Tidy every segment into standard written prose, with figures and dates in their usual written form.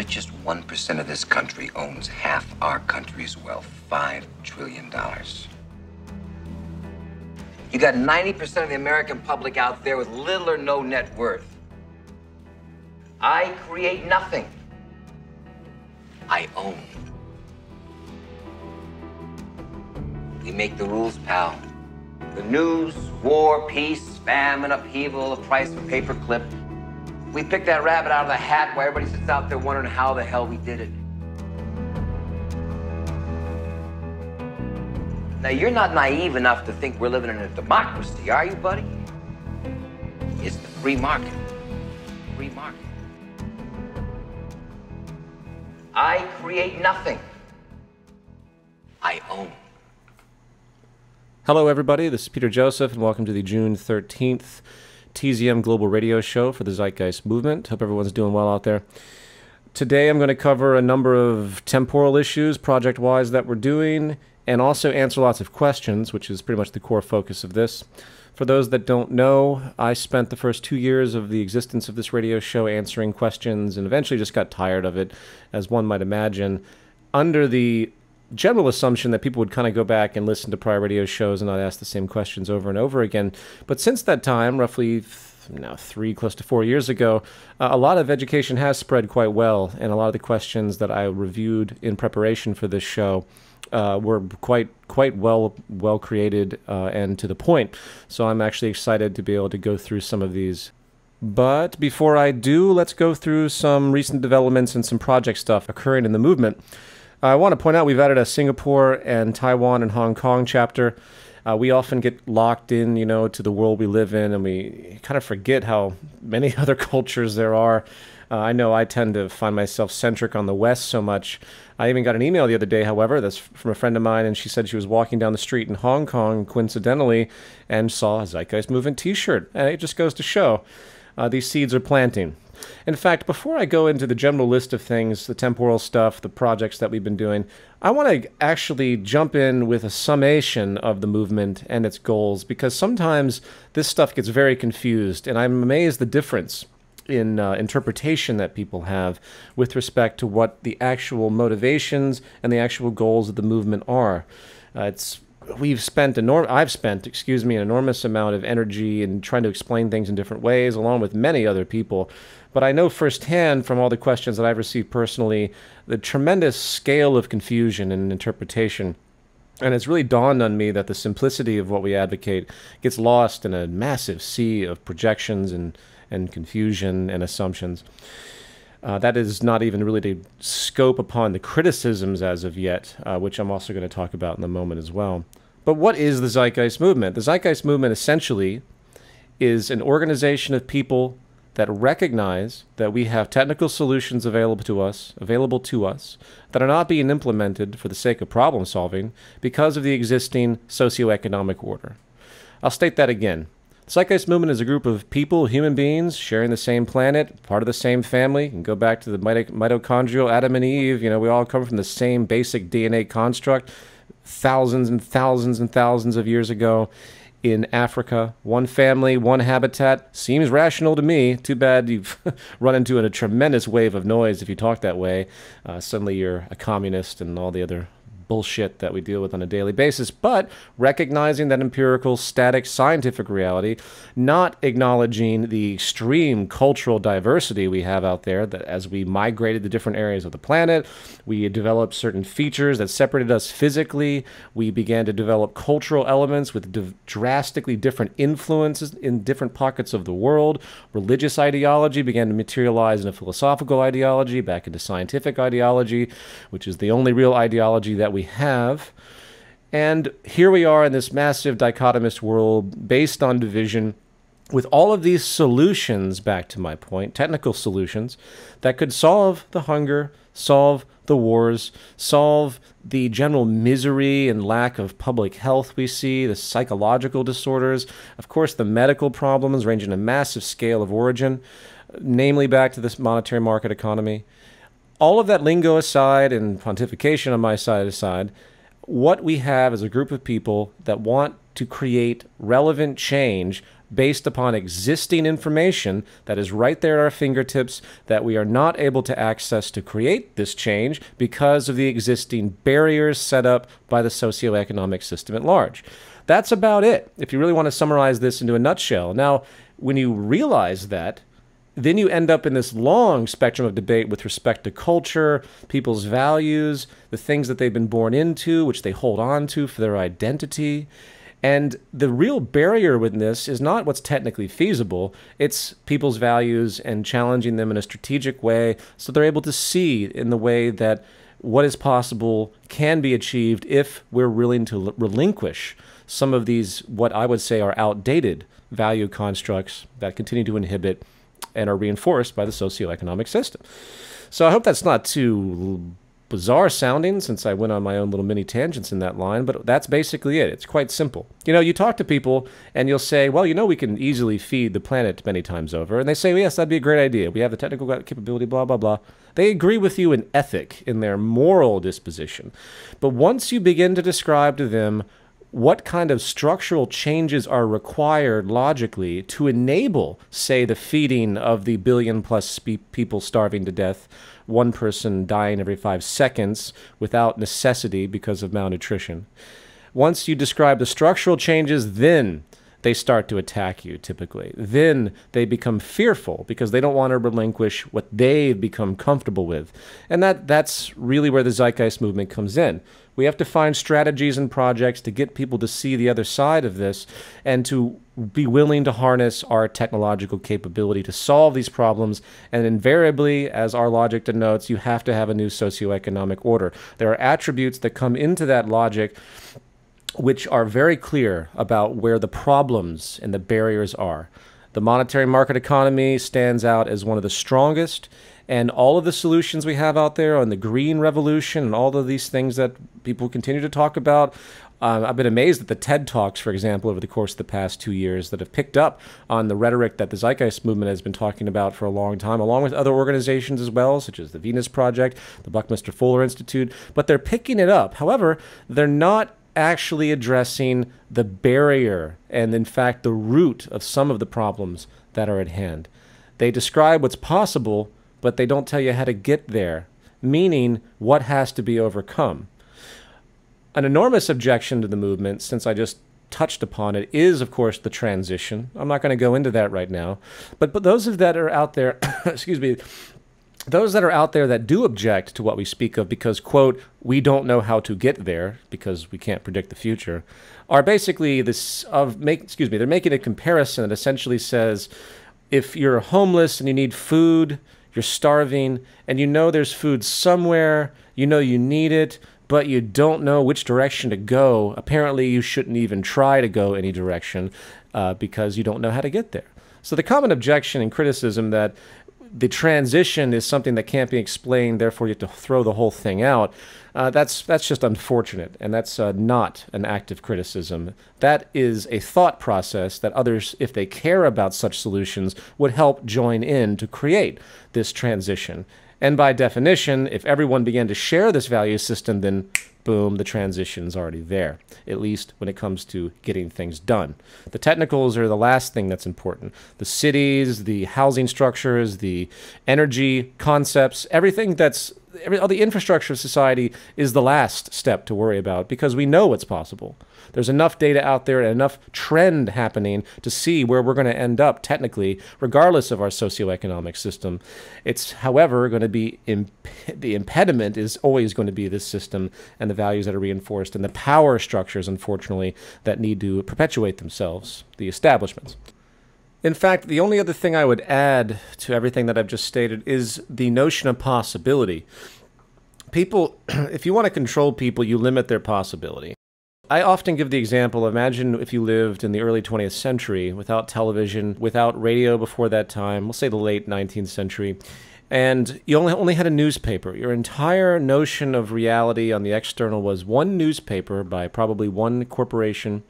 richest 1% of this country owns half our country's wealth, $5 trillion. You got 90% of the American public out there with little or no net worth. I create nothing. I own. We make the rules, pal. The news, war, peace, famine, upheaval, the price of a paper clip. We pick that rabbit out of the hat while everybody sits out there wondering how the hell we did it. Now, you're not naive enough to think we're living in a democracy, are you, buddy? It's the free market. Free market. I create nothing. I own. Hello, everybody. This is Peter Joseph, and welcome to the June 13th TZM Global Radio show for the Zeitgeist Movement. Hope everyone's doing well out there. Today, I'm going to cover a number of temporal issues, project-wise, that we're doing, and also answer lots of questions, which is pretty much the core focus of this. For those that don't know, I spent the first 2 years of the existence of this radio show answering questions and eventually just got tired of it, as one might imagine, under the general assumption that people would kind of go back and listen to prior radio shows and not ask the same questions over and over again. But since that time, roughly now 3, close to 4 years ago, a lot of education has spread quite well, and a lot of the questions that I reviewed in preparation for this show were quite well created and to the point. So I'm actually excited to be able to go through some of these. But before I do, let's go through some recent developments and some project stuff occurring in the movement. I want to point out we've added a Singapore and Taiwan and Hong Kong chapter. We often get locked in, to the world we live in, and we kind of forget how many other cultures there are. I know I tend to find myself centric on the West so much. I even got an email the other day, however, that's from a friend of mine, and she said she was walking down the street in Hong Kong, coincidentally, and saw a Zeitgeist Movement t-shirt. And it just goes to show these seeds are planting. In fact, before I go into the general list of things, the temporal stuff, the projects that we've been doing, I want to actually jump in with a summation of the movement and its goals, because sometimes this stuff gets very confused, and I'm amazed the difference in interpretation that people have with respect to what the actual motivations and the actual goals of the movement are. I've spent an enormous amount of energy in trying to explain things in different ways, along with many other people. But I know firsthand from all the questions that I've received personally, the tremendous scale of confusion and interpretation. And it's really dawned on me that the simplicity of what we advocate gets lost in a massive sea of projections and confusion and assumptions. That is not even really to scope upon the criticisms as of yet, which I'm also going to talk about in a moment as well. But what is the Zeitgeist Movement? The Zeitgeist Movement essentially is an organization of people that recognize that we have technical solutions available to us that are not being implemented for the sake of problem solving because of the existing socioeconomic order. I'll state that again. The Zeitgeist Movement is a group of people, human beings, sharing the same planet, part of the same family. You can go back to the mitochondrial Adam and Eve. We all come from the same basic DNA construct thousands and thousands and thousands of years ago in Africa. One family, one habitat. Seems rational to me. Too bad you've run into a tremendous wave of noise if you talk that way. Suddenly you're a communist and all the other bullshit that we deal with on a daily basis, but recognizing that empirical, static, scientific reality, not acknowledging the extreme cultural diversity we have out there, that as we migrated to different areas of the planet, we developed certain features that separated us physically. We began to develop cultural elements with drastically different influences in different pockets of the world. Religious ideology began to materialize into philosophical ideology, back into scientific ideology, which is the only real ideology that we have. And here we are in this massive dichotomous world based on division, with all of these solutions, back to my point, technical solutions that could solve the hunger, solve the wars, solve the general misery and lack of public health we see, the psychological disorders, of course the medical problems ranging a massive scale of origin, namely back to this monetary market economy. All of that lingo aside and pontification on my side aside, what we have is a group of people that want to create relevant change based upon existing information that is right there at our fingertips that we are not able to access to create this change because of the existing barriers set up by the socioeconomic system at large. That's about it, if you really want to summarize this into a nutshell. Now, when you realize that, then you end up in this long spectrum of debate with respect to culture, people's values, the things that they've been born into, which they hold on to for their identity. And the real barrier with this is not what's technically feasible, it's people's values and challenging them in a strategic way so they're able to see in the way that what is possible can be achieved if we're willing to relinquish some of these, what I would say are outdated value constructs that continue to inhibit and are reinforced by the socioeconomic system. So I hope that's not too bizarre sounding, since I went on my own little mini tangents in that line, but that's basically it. It's quite simple. You know, you talk to people and you'll say, well, you know, we can easily feed the planet many times over. And they say, well, yes, that'd be a great idea. We have the technical capability, blah, blah, blah. They agree with you in ethic, in their moral disposition. But once you begin to describe to them what kind of structural changes are required logically to enable, say, the feeding of the billion-plus people starving to death, one person dying every 5 seconds without necessity because of malnutrition. Once you describe the structural changes, then they start to attack you, typically. Then they become fearful because they don't want to relinquish what they've become comfortable with. And that's really where the Zeitgeist Movement comes in. We have to find strategies and projects to get people to see the other side of this and to be willing to harness our technological capability to solve these problems. And invariably, as our logic denotes, you have to have a new socioeconomic order. There are attributes that come into that logic which are very clear about where the problems and the barriers are. The monetary market economy stands out as one of the strongest, and all of the solutions we have out there on the green revolution and all of these things that people continue to talk about, I've been amazed at the TED Talks, for example, over the course of the past 2 years that have picked up on the rhetoric that the Zeitgeist Movement has been talking about for a long time, along with other organizations as well, such as the Venus Project, the Buckminster Fuller Institute, but they're picking it up. However, they're not actually addressing the barrier and, in fact, the root of some of the problems that are at hand. They describe what's possible, but they don't tell you how to get there, meaning what has to be overcome. An enormous objection to the movement, since I just touched upon it, is, of course, the transition. I'm not going to go into that right now. But those that are out there, excuse me, those that are out there that do object to what we speak of because, quote, we don't know how to get there because we can't predict the future, are basically they're making a comparison that essentially says, if you're homeless and you need food, you're starving, and you know there's food somewhere, you know you need it, but you don't know which direction to go, apparently you shouldn't even try to go any direction because you don't know how to get there. So the common objection and criticism that the transition is something that can't be explained, therefore you have to throw the whole thing out, that's just unfortunate, and that's not an active criticism. That is a thought process that others, if they care about such solutions, would help join in to create this transition. And by definition, if everyone began to share this value system, then boom, the transition's already there, at least when it comes to getting things done. The technicals are the last thing that's important. The cities, the housing structures, the energy concepts, everything all the infrastructure of society is the last step to worry about because we know what's possible. There's enough data out there and enough trend happening to see where we're going to end up technically, regardless of our socioeconomic system. It's, however, going to be the impediment is always going to be this system and the values that are reinforced and the power structures, unfortunately, that need to perpetuate themselves, the establishments. In fact, the only other thing I would add to everything that I've just stated is the notion of possibility. People, if you want to control people, you limit their possibility. I often give the example, imagine if you lived in the early 20th century without television, without radio before that time, we'll say the late 19th century, and you only had a newspaper. Your entire notion of reality on the external was one newspaper by probably one corporation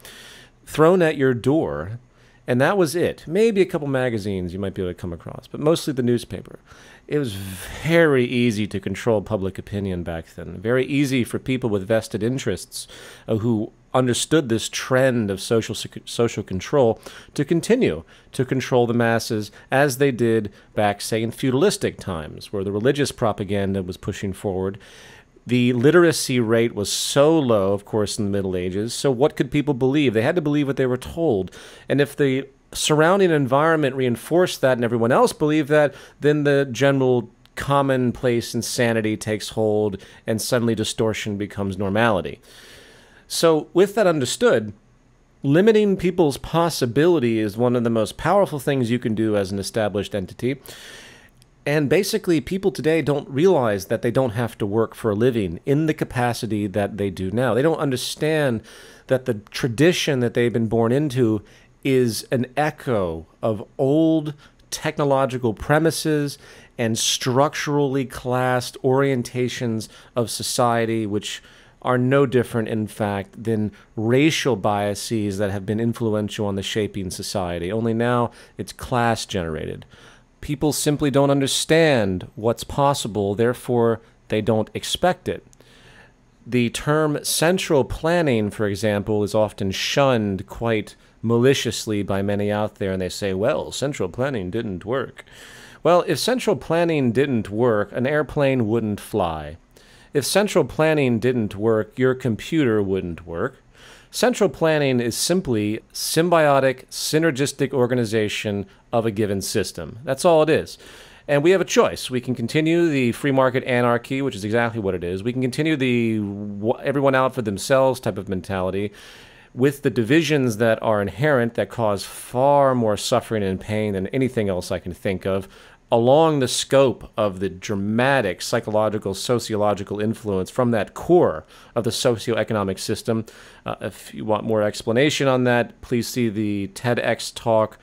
thrown at your door, and that was it. Maybe a couple magazines you might be able to come across, but mostly the newspaper. It was very easy to control public opinion back then. Very easy for people with vested interests who understood this trend of social control to continue to control the masses as they did back, say, in feudalistic times, where the religious propaganda was pushing forward. The literacy rate was so low, of course, in the Middle Ages, so what could people believe? They had to believe what they were told. And if the surrounding environment reinforced that and everyone else believed that, then the general commonplace insanity takes hold and suddenly distortion becomes normality. So with that understood, limiting people's possibility is one of the most powerful things you can do as an established entity. And basically, people today don't realize that they don't have to work for a living in the capacity that they do now. They don't understand that the tradition that they've been born into is an echo of old technological premises and structurally classed orientations of society, which are no different, in fact, than racial biases that have been influential on the shaping society. Only now it's class-generated. People simply don't understand what's possible, therefore they don't expect it. The term central planning, for example, is often shunned quite maliciously by many out there, and they say, well, central planning didn't work. Well, if central planning didn't work, an airplane wouldn't fly. If central planning didn't work, your computer wouldn't work. Central planning is simply symbiotic, synergistic organization of a given system. That's all it is. And we have a choice. We can continue the free market anarchy, which is exactly what it is. We can continue the everyone out for themselves type of mentality with the divisions that are inherent that cause far more suffering and pain than anything else I can think of, along the scope of the dramatic psychological, sociological influence from that core of the socioeconomic system. If you want more explanation on that, please see the TEDx talk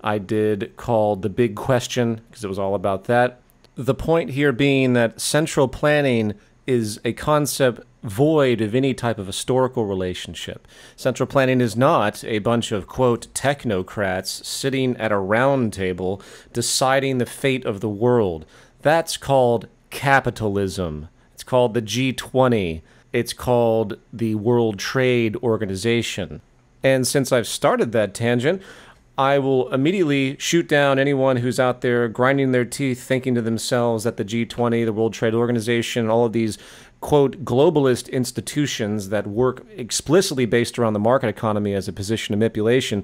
I did called The Big Question, because it was all about that. The point here being that central planning is a concept void of any type of historical relationship. Central planning is not a bunch of, quote, technocrats sitting at a round table deciding the fate of the world. That's called capitalism. It's called the G20. It's called the World Trade Organization. And since I've started that tangent, I will immediately shoot down anyone who's out there grinding their teeth thinking to themselves that the G20, the World Trade Organization, all of these, quote, globalist institutions that work explicitly based around the market economy as a position of manipulation,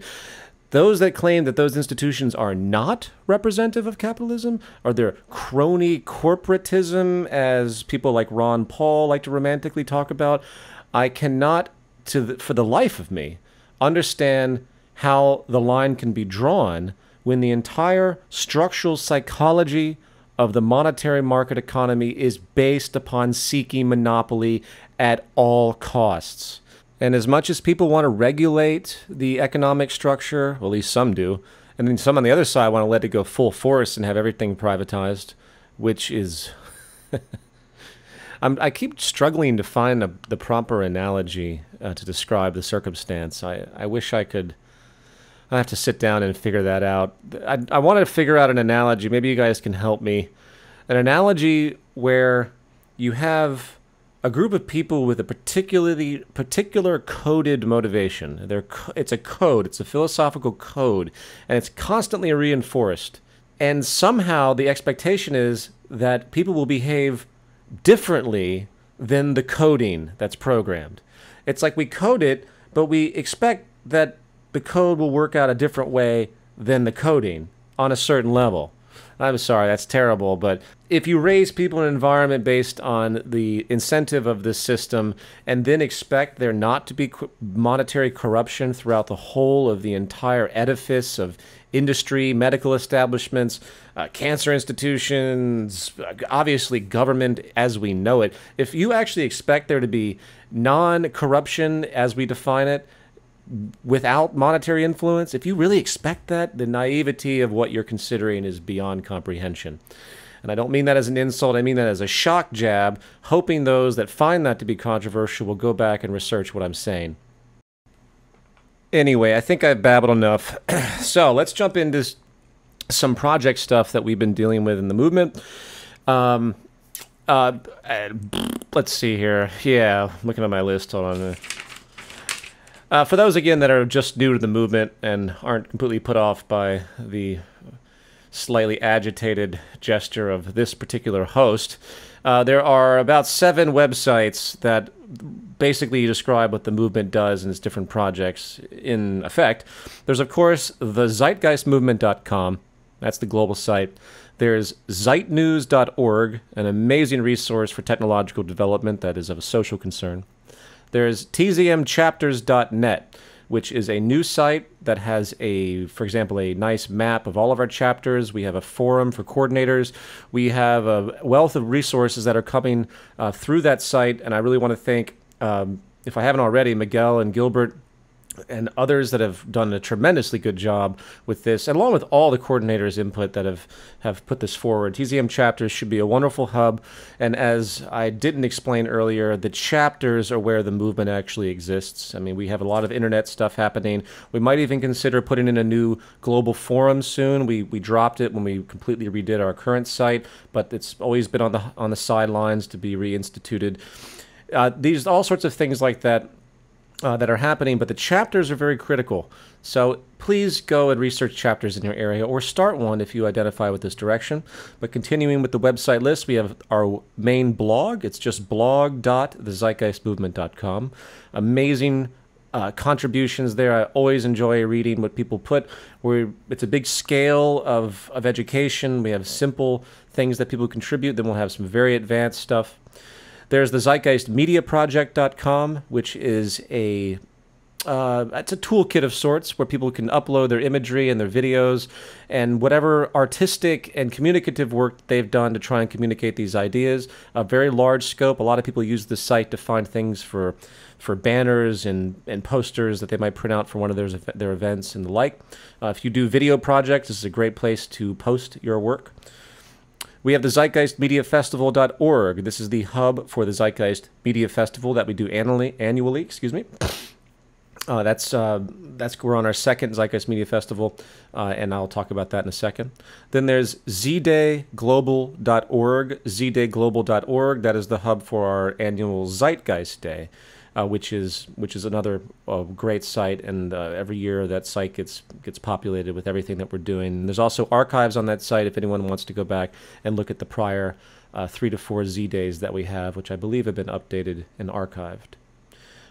those that claim that those institutions are not representative of capitalism, are their crony corporatism, as people like Ron Paul like to romantically talk about, I cannot, for the life of me, understand how the line can be drawn when the entire structural psychology of the monetary market economy is based upon seeking monopoly at all costs. And as much as people want to regulate the economic structure, well, at least some do, and then some on the other side want to let it go full force and have everything privatized, which is... I keep struggling to find the proper analogy to describe the circumstance. I wish I could... I have to sit down and figure that out. I wanted to figure out an analogy. Maybe you guys can help me. An analogy where you have a group of people with a particular coded motivation. It's a code. It's a philosophical code, and it's constantly reinforced. And somehow the expectation is that people will behave differently than the coding that's programmed. It's like we code it, but we expect that the code will work out a different way than the coding on a certain level. I'm sorry, that's terrible, but if you raise people in an environment based on the incentive of this system and then expect there not to be monetary corruption throughout the whole of the entire edifice of industry, medical establishments, cancer institutions, obviously government as we know it, if you actually expect there to be non-corruption as we define it, without monetary influence, if you really expect that, the naivety of what you're considering is beyond comprehension. And I don't mean that as an insult, I mean that as a shock jab, hoping those that find that to be controversial will go back and research what I'm saying. Anyway, I think I've babbled enough. So let's jump into some project stuff that we've been dealing with in the movement. Let's see here. Yeah, looking at my list, hold on. For those, again, that are just new to the movement and aren't completely put off by the slightly agitated gesture of this particular host, there are about 7 websites that basically describe what the movement does and its different projects in effect. There's, of course, the zeitgeistmovement.com. That's the global site. There's zeitnews.org, an amazing resource for technological development that is of a social concern. There's TZM Chapters.net, which is a new site that has for example, a nice map of all of our chapters. We have a forum for coordinators. We have a wealth of resources that are coming through that site, and I really want to thank, if I haven't already, Miguel and Gilbert and others that have done a tremendously good job with this, and along with all the coordinators' input that have put this forward. TZM Chapters should be a wonderful hub, and as I didn't explain earlier, the chapters are where the movement actually exists. I mean, we have a lot of internet stuff happening. We might even consider putting in a new global forum soon. We dropped it when we completely redid our current site, but it's always been on the sidelines to be reinstituted. These all sorts of things like that that are happening, but the chapters are very critical. So please go and research chapters in your area, or start one if you identify with this direction. But continuing with the website list, we have our main blog. It's just blog.thezeitgeistmovement.com. Amazing contributions there. I always enjoy reading what people put. It's a big scale of education. We have simple things that people contribute. Then we'll have some very advanced stuff. There's the zeitgeistmediaproject.com, which is it's a toolkit of sorts where people can upload their imagery and their videos and whatever artistic and communicative work they've done to try and communicate these ideas. A very large scope. A lot of people use this site to find things for banners and posters that they might print out for one of their events and the like. If you do video projects, this is a great place to post your work. We have the zeitgeistmediafestival.org. This is the hub for the Zeitgeist Media Festival that we do annually. Excuse me. We're on our second Zeitgeist Media Festival, and I'll talk about that in a second. Then there's zdaygglobal.org. zdaygglobal.org. That is the hub for our annual Zeitgeist Day, which is another great site, and every year that site gets populated with everything that we're doing. And there's also archives on that site if anyone wants to go back and look at the prior 3 to 4 Z days that we have, which I believe have been updated and archived.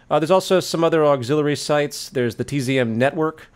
There's also some other auxiliary sites. There's the TZM Network,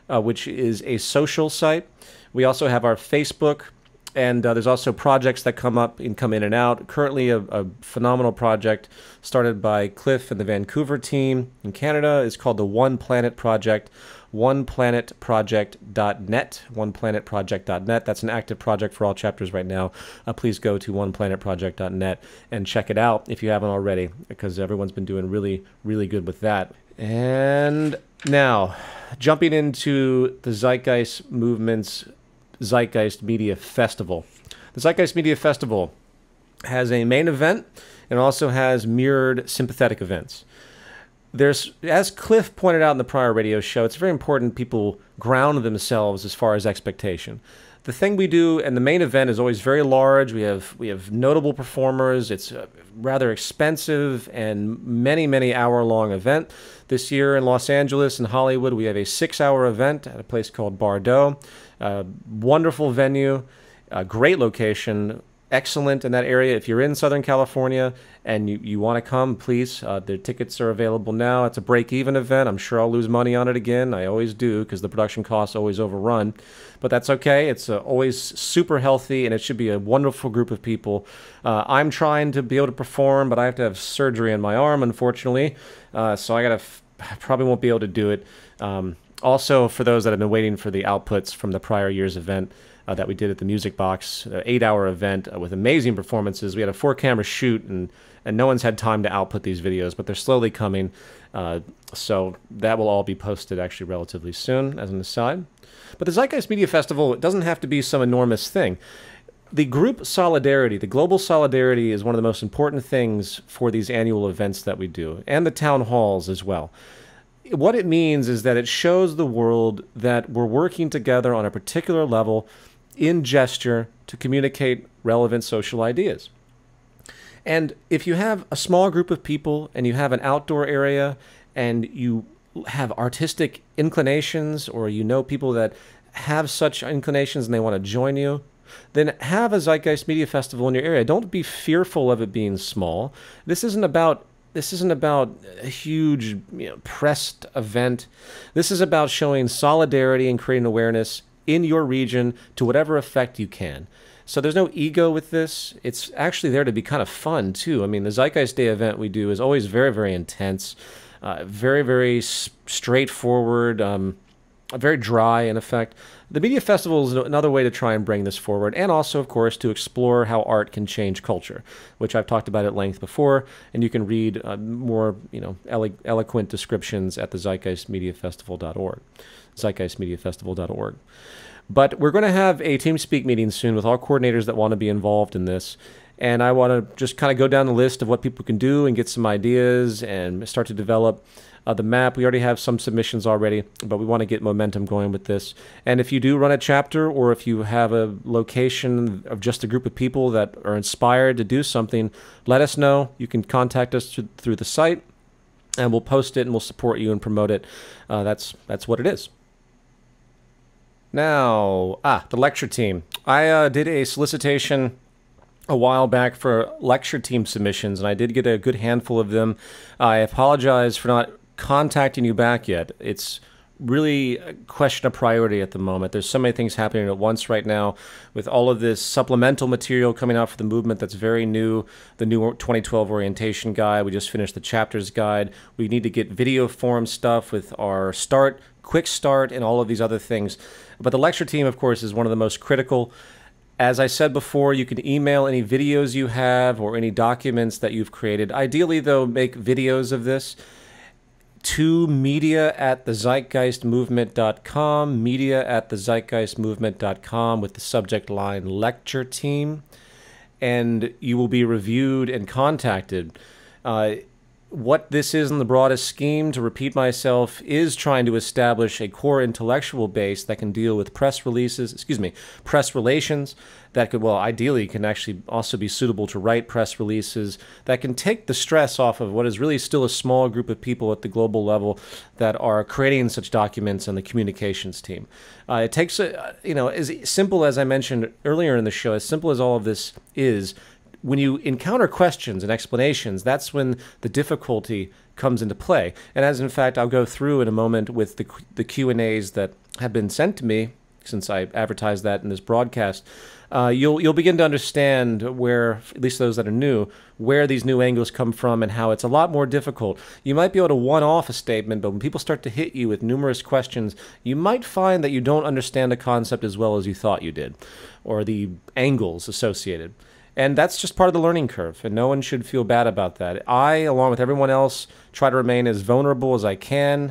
which is a social site. We also have our Facebook. And there's also projects that come in and out. Currently, a phenomenal project started by Cliff and the Vancouver team in Canada is called the One Planet Project, oneplanetproject.net, oneplanetproject.net. That's an active project for all chapters right now. Please go to oneplanetproject.net and check it out if you haven't already, because everyone's been doing really, really good with that. And now, jumping into the Zeitgeist Movement's Zeitgeist Media Festival. The Zeitgeist Media Festival has a main event and also has mirrored sympathetic events. There's, as Cliff pointed out in the prior radio show, it's very important people ground themselves as far as expectation. The thing we do, and the main event is always very large. We have notable performers. It's a rather expensive and many hour-long event. This year in Los Angeles and Hollywood, we have a 6-hour event at a place called Bordeaux. Wonderful venue, great location, excellent in that area. If you're in Southern California and you want to come, please. The tickets are available now. It's a break-even event. I'm sure I'll lose money on it again. I always do because the production costs always overrun. But that's okay. It's always super healthy, and it should be a wonderful group of people. I'm trying to be able to perform, but I have to have surgery on my arm, unfortunately. So I probably won't be able to do it. Also, for those that have been waiting for the outputs from the prior year's event that we did at the Music Box, 8-hour event with amazing performances. We had a 4-camera shoot, and no one's had time to output these videos, but they're slowly coming. So that will all be posted actually relatively soon, as an aside. But the Zeitgeist Media Festival, it doesn't have to be some enormous thing. The group solidarity, the global solidarity, is one of the most important things for these annual events that we do, and the town halls as well. What it means is that it shows the world that we're working together on a particular level in gesture to communicate relevant social ideas. And if you have a small group of people and you have an outdoor area and you have artistic inclinations, or you know people that have such inclinations and they want to join you, then have a Zeitgeist Media Festival in your area. Don't be fearful of it being small. This isn't about a huge, pressed event. This is about showing solidarity and creating awareness in your region to whatever effect you can. So there's no ego with this. It's actually there to be kind of fun, too. I mean, the Zeitgeist Day event we do is always very, very intense, very, very straightforward, very dry, in effect. The Media Festival is another way to try and bring this forward, and also, of course, to explore how art can change culture, which I've talked about at length before, and you can read more, eloquent descriptions at the zeitgeistmediafestival.org, zeitgeistmediafestival.org. But we're going to have a TeamSpeak meeting soon with all coordinators that want to be involved in this. And I want to just kind of go down the list of what people can do and get some ideas and start to develop the map. We already have some submissions already, but we want to get momentum going with this. And if you do run a chapter, or if you have a location of just a group of people that are inspired to do something, let us know. You can contact us through the site, and we'll post it and we'll support you and promote it. That's what it is. Now, the lecture team. I did a solicitation a while back for lecture team submissions, and I did get a good handful of them. I apologize for not contacting you back yet. It's really a question of priority at the moment. There's so many things happening at once right now with all of this supplemental material coming out for the movement that's very new, the new 2012 orientation guide. We just finished the chapters guide. We need to get video form stuff with our quick start, and all of these other things. But the lecture team, of course, is one of the most critical. As I said before, you can email any videos you have or any documents that you've created. Ideally, though, make videos of this to media@thezeitgeistmovement.com, media@thezeitgeistmovement.com, with the subject line lecture team, and you will be reviewed and contacted. What this is in the broadest scheme, to repeat myself, is trying to establish a core intellectual base that can deal with press relations, that could, ideally can actually also be suitable to write press releases, that can take the stress off of what is really still a small group of people at the global level that are creating such documents on the communications team. It takes, as simple as I mentioned earlier in the show, as simple as all of this is, when you encounter questions and explanations, that's when the difficulty comes into play. And as, in fact, I'll go through in a moment with the Q&As that have been sent to me, since I advertised that in this broadcast, you'll begin to understand where, at least those that are new, where these new angles come from and how it's a lot more difficult. You might be able to one-off a statement, but when people start to hit you with numerous questions, you might find that you don't understand a concept as well as you thought you did, or the angles associated. And that's just part of the learning curve, and no one should feel bad about that. I, along with everyone else, try to remain as vulnerable as I can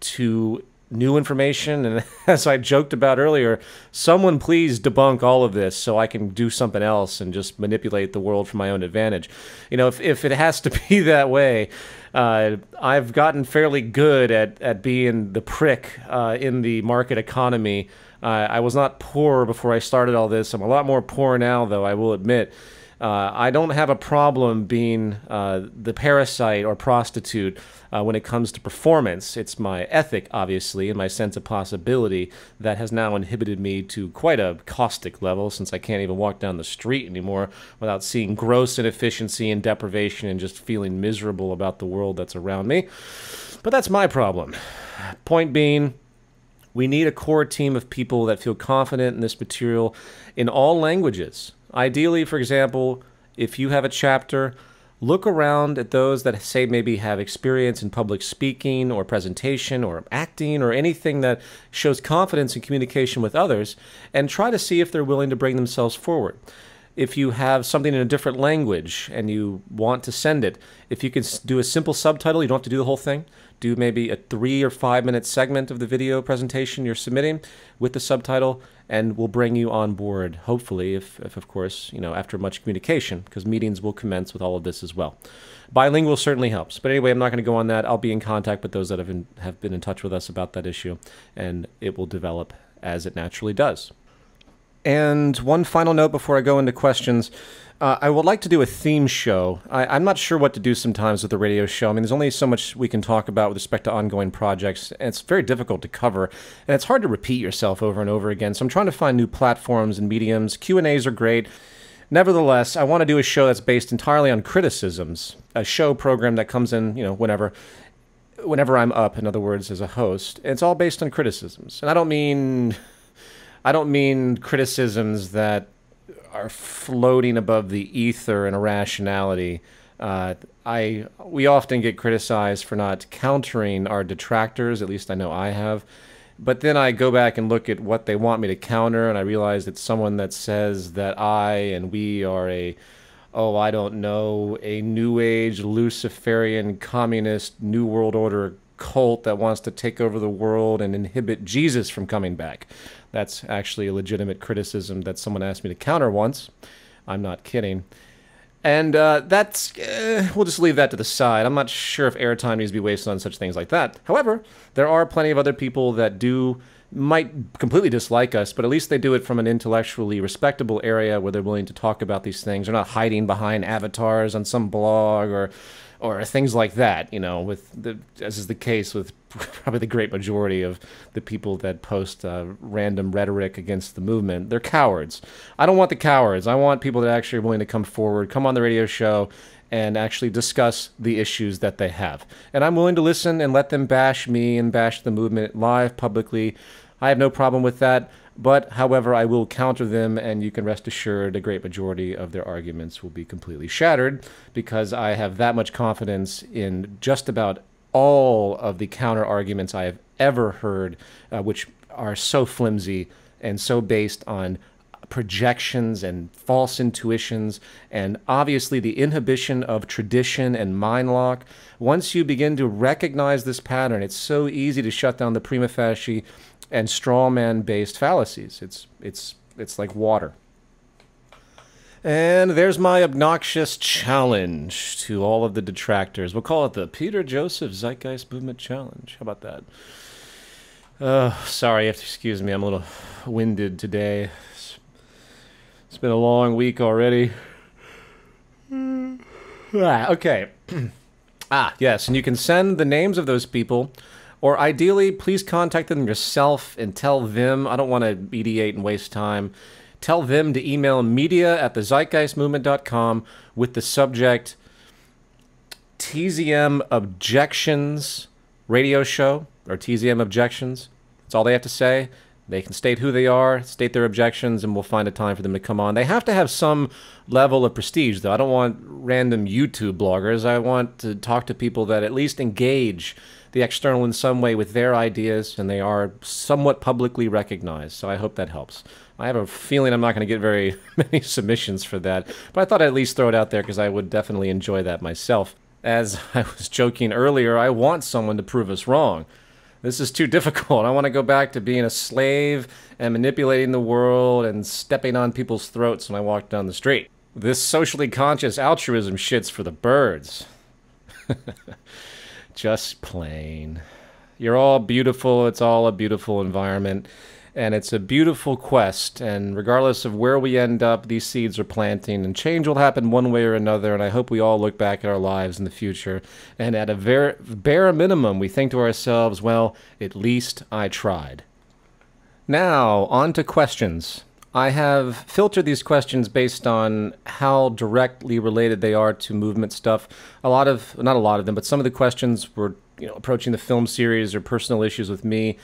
to new information. And as I joked about earlier, someone please debunk all of this so I can do something else and just manipulate the world for my own advantage. If it has to be that way, I've gotten fairly good at being the prick in the market economy. I was not poor before I started all this. I'm a lot more poor now, though, I will admit. I don't have a problem being the parasite or prostitute when it comes to performance. It's my ethic, obviously, and my sense of possibility that has now inhibited me to quite a caustic level, since I can't even walk down the street anymore without seeing gross inefficiency and deprivation and just feeling miserable about the world that's around me. But that's my problem. Point being, we need a core team of people that feel confident in this material in all languages. Ideally, for example, if you have a chapter, look around at those that say maybe have experience in public speaking or presentation or acting or anything that shows confidence in communication with others, and try to see if they're willing to bring themselves forward. If you have something in a different language and you want to send it, if you can do a simple subtitle, you don't have to do the whole thing. Do maybe a 3 or 5 minute segment of the video presentation you're submitting with the subtitle, and we'll bring you on board, hopefully, if of course, after much communication, because meetings will commence with all of this as well. Bilingual certainly helps. But anyway, I'm not going to go on that. I'll be in contact with those that have been in touch with us about that issue, and it will develop as it naturally does. And one final note before I go into questions. I would like to do a theme show. I'm not sure what to do sometimes with the radio show. I mean, there's only so much we can talk about with respect to ongoing projects, and it's very difficult to cover, and it's hard to repeat yourself over and over again. So I'm trying to find new platforms and mediums. Q&As are great. Nevertheless, I want to do a show that's based entirely on criticisms, a show program that comes in, whenever I'm up, in other words, as a host. And it's all based on criticisms. And I don't mean criticisms that are floating above the ether and irrationality. We often get criticized for not countering our detractors, at least I know I have. But then I go back and look at what they want me to counter, and I realize it's someone that says that I and we are a New Age, Luciferian, communist, New World Order cult that wants to take over the world and inhibit Jesus from coming back. That's actually a legitimate criticism that someone asked me to counter once. I'm not kidding. And we'll just leave that to the side. I'm not sure if airtime needs to be wasted on such things like that. However, there are plenty of other people that might completely dislike us, but at least they do it from an intellectually respectable area where they're willing to talk about these things. They're not hiding behind avatars on some blog or things like that, as is the case with probably the great majority of the people that post random rhetoric against the movement. They're cowards. I don't want the cowards. I want people that actually are willing to come forward, come on the radio show, and actually discuss the issues that they have. And I'm willing to listen and let them bash me and bash the movement live, publicly. I have no problem with that. But, however, I will counter them, and you can rest assured a great majority of their arguments will be completely shattered, because I have that much confidence in just about all of the counter arguments I have ever heard, which are so flimsy and so based on projections and false intuitions, and obviously the inhibition of tradition and mind lock. Once you begin to recognize this pattern, it's so easy to shut down the prima facie and straw man based fallacies. It's like water. And there's my obnoxious challenge to all of the detractors. We'll call it the Peter Joseph Zeitgeist Movement Challenge. How about that? Sorry, you have to excuse me. I'm a little winded today. It's been a long week already. Okay. Yes, and you can send the names of those people, or ideally, please contact them yourself and tell them. I don't want to mediate and waste time. Tell them to email media@thezeitgeistmovement.com with the subject TZM Objections Radio Show, or TZM Objections. That's all they have to say. They can state who they are, state their objections, and we'll find a time for them to come on. They have to have some level of prestige, though. I don't want random YouTube bloggers. I want to talk to people that at least engage the external in some way with their ideas, and they are somewhat publicly recognized. So I hope that helps. I have a feeling I'm not going to get very many submissions for that, but I thought I'd at least throw it out there because I would definitely enjoy that myself. As I was joking earlier, I want someone to prove us wrong. This is too difficult. I want to go back to being a slave and manipulating the world and stepping on people's throats when I walk down the street. This socially conscious altruism shit's for the birds. Just plain. You're all beautiful. It's all a beautiful environment. And it's a beautiful quest. And regardless of where we end up, these seeds are planting. And change will happen one way or another. And I hope we all look back at our lives in the future. And at a bare minimum, we think to ourselves, well, at least I tried. Now, on to questions. I have filtered these questions based on how directly related they are to movement stuff. Not a lot of them, but some of the questions were, approaching the film series or personal issues with me.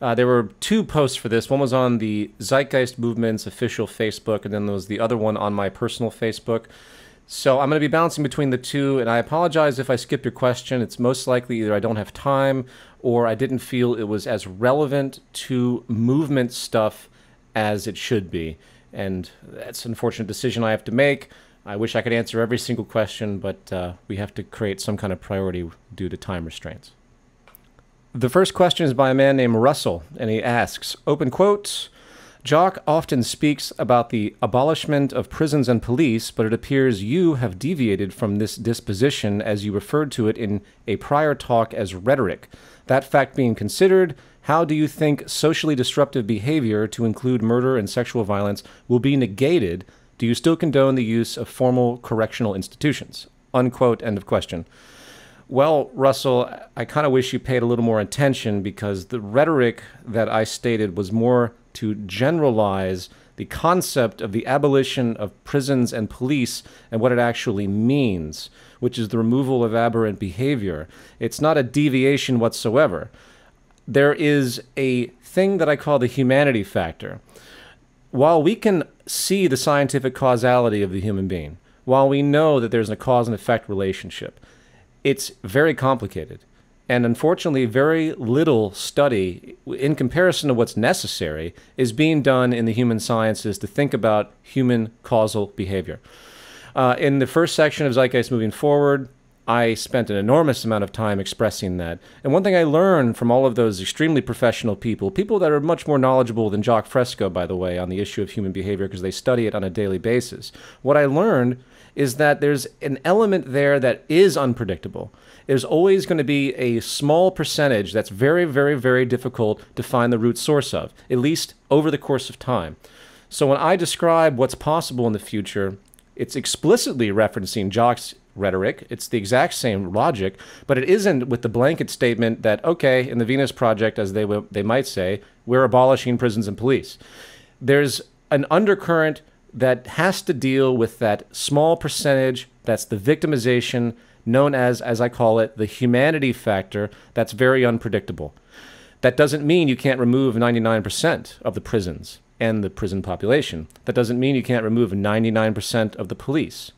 There were two posts for this. One was on the Zeitgeist Movement's official Facebook, and then there was the other one on my personal Facebook. So I'm going to be bouncing between the two, and I apologize if I skip your question. It's most likely either I don't have time or I didn't feel it was as relevant to movement stuff as it should be. And that's an unfortunate decision I have to make. I wish I could answer every single question, but we have to create some kind of priority due to time restraints. The first question is by a man named Russell, and he asks, open quote, Jock often speaks about the abolishment of prisons and police, but it appears you have deviated from this disposition as you referred to it in a prior talk as rhetoric. That fact being considered, how do you think socially disruptive behavior, to include murder and sexual violence, will be negated? Do you still condone the use of formal correctional institutions? Unquote, end of question. Well, Russell, I kind of wish you paid a little more attention, because the rhetoric that I stated was more to generalize the concept of the abolition of prisons and police and what it actually means, which is the removal of aberrant behavior. It's not a deviation whatsoever. There is a thing that I call the humanity factor. While we can see the scientific causality of the human being, while we know that there's a cause and effect relationship, it's very complicated. And unfortunately, very little study, in comparison to what's necessary, is being done in the human sciences to think about human causal behavior. In the first section of Zeitgeist Moving Forward, I spent an enormous amount of time expressing that. And one thing I learned from all of those extremely professional people that are much more knowledgeable than Jacques Fresco, by the way, on the issue of human behavior, because they study it on a daily basis, what I learned is that there's an element there that is unpredictable. There's always going to be a small percentage that's very, very, very difficult to find the root source of, at least over the course of time. So when I describe what's possible in the future, it's explicitly referencing Jacques' rhetoric. It's the exact same logic, but it isn't with the blanket statement that, okay, in the Venus Project, as they might say, we're abolishing prisons and police. There's an undercurrent that has to deal with that small percentage, that's the victimization, known as I call it, the humanity factor, that's very unpredictable. That doesn't mean you can't remove 99% of the prisons and the prison population. That doesn't mean you can't remove 99% of the police.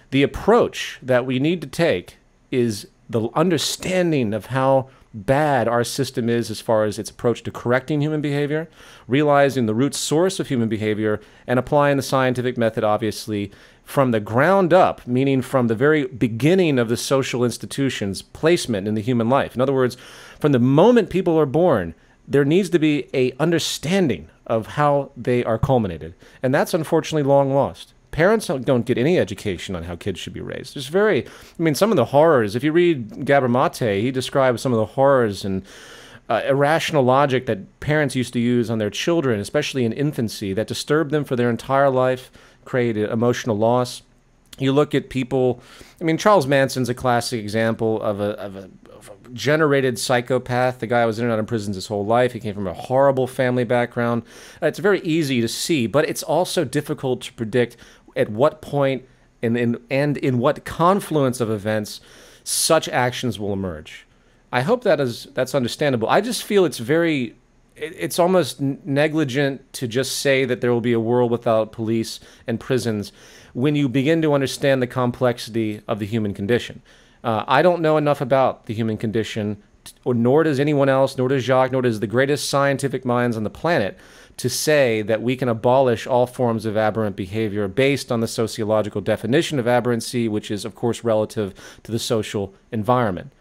The approach that we need to take is the understanding of how bad our system is as far as its approach to correcting human behavior, realizing the root source of human behavior, and applying the scientific method, obviously, from the ground up, meaning from the very beginning of the social institution's placement in the human life. In other words, from the moment people are born, there needs to be an understanding of how they are culminated. And that's unfortunately long lost. Parents don't get any education on how kids should be raised. Some of the horrors, if you read Gabor Mate, he describes some of the horrors and irrational logic that parents used to use on their children, especially in infancy, that disturbed them for their entire life, created emotional loss. You look at people, Charles Manson's a classic example of a generated psychopath. The guy was in and out of prisons his whole life. He came from a horrible family background. It's very easy to see, but it's also difficult to predict at what point and in what confluence of events such actions will emerge. I hope that's understandable. I just feel it's almost negligent to just say that there will be a world without police and prisons when you begin to understand the complexity of the human condition. I don't know enough about the human condition, nor does anyone else, nor does Jacques, nor does the greatest scientific minds on the planet, to say that we can abolish all forms of aberrant behavior based on the sociological definition of aberrancy, which is, of course, relative to the social environment.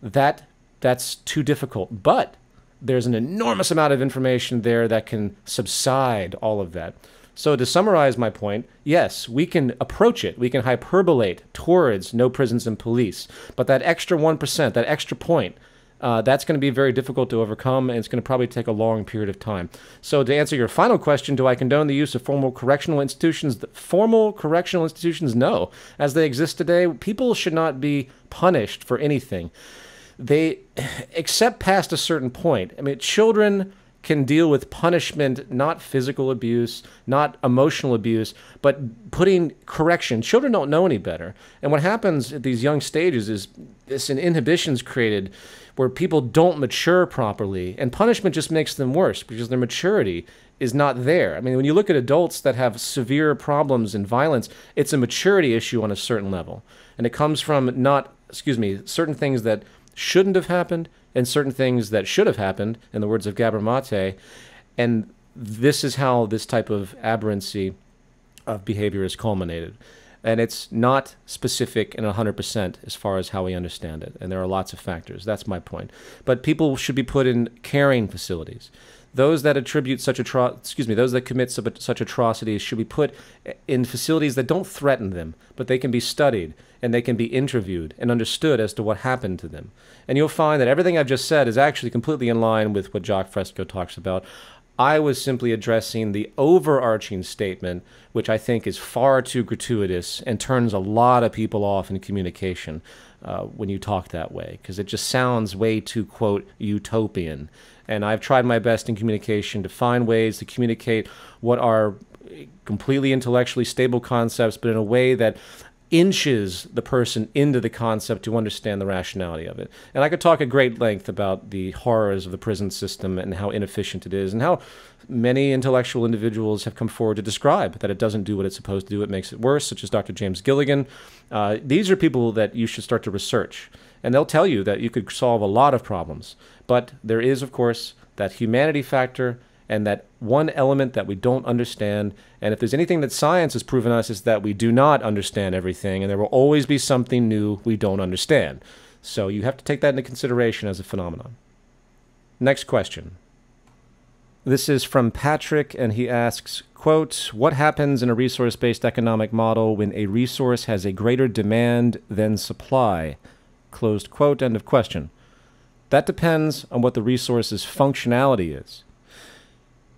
That's too difficult. But there's an enormous amount of information there that can subside all of that. So to summarize my point, yes, we can approach it. We can hyperbolate towards no prisons and police. But that extra 1%, that extra point, that's going to be very difficult to overcome, and it's going to probably take a long period of time. So to answer your final question, do I condone the use of formal correctional institutions? Formal correctional institutions, no. As they exist today, people should not be punished for anything. Except past a certain point. Children can deal with punishment, not physical abuse, not emotional abuse, but putting correction. Children don't know any better. And what happens at these young stages is this inhibition's created where people don't mature properly, and punishment just makes them worse because their maturity is not there. When you look at adults that have severe problems and violence, it's a maturity issue on a certain level. And it comes from certain things that shouldn't have happened and certain things that should have happened, in the words of Gabor Mate. And this is how this type of aberrancy of behavior is culminated. And it's not specific and 100% as far as how we understand it. And there are lots of factors. That's my point. But people should be put in caring facilities. Those that attribute such those that commit such atrocities should be put in facilities that don't threaten them, but they can be studied and they can be interviewed and understood as to what happened to them. And you'll find that everything I've just said is actually completely in line with what Jacques Fresco talks about. I was simply addressing the overarching statement, which I think is far too gratuitous and turns a lot of people off in communication when you talk that way, because it just sounds way too, quote, utopian. And I've tried my best in communication to find ways to communicate what are completely intellectually stable concepts, but in a way that inches the person into the concept to understand the rationality of it. And I could talk at great length about the horrors of the prison system and how inefficient it is and how many intellectual individuals have come forward to describe that it doesn't do what it's supposed to do. It makes it worse, such as Dr. James Gilligan. These are people that you should start to research. And they'll tell you that you could solve a lot of problems. But there is, of course, that humanity factor and that one element that we don't understand. And if there's anything that science has proven us, is that we do not understand everything, and there will always be something new we don't understand. So you have to take that into consideration as a phenomenon. Next question. This is from Patrick, and he asks, quote, what happens in a resource-based economic model when a resource has a greater demand than supply? Closed quote, end of question. That depends on what the resource's functionality is.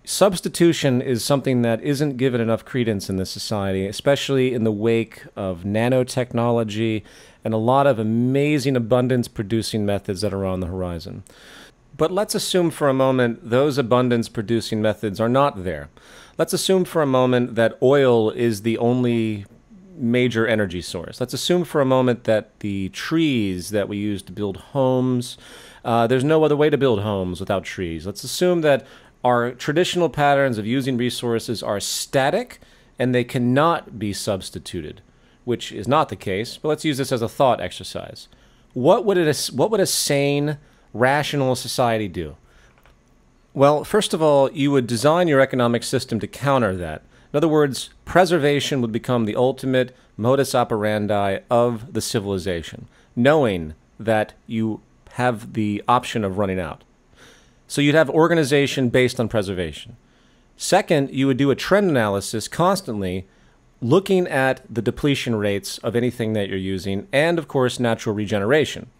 Substitution is something that isn't given enough credence in this society, especially in the wake of nanotechnology and a lot of amazing abundance-producing methods that are on the horizon. But let's assume for a moment those abundance-producing methods are not there. Let's assume for a moment that oil is the only major energy source. Let's assume for a moment that the trees that we use to build homes, there's no other way to build homes without trees. Let's assume that our traditional patterns of using resources are static and they cannot be substituted, which is not the case, but let's use this as a thought exercise. What would a sane, rational society do? Well, first of all, you would design your economic system to counter that. In other words, preservation would become the ultimate modus operandi of the civilization, knowing that you have the option of running out. So you'd have organization based on preservation. Second, you would do a trend analysis constantly, looking at the depletion rates of anything that you're using, and of course, natural regeneration.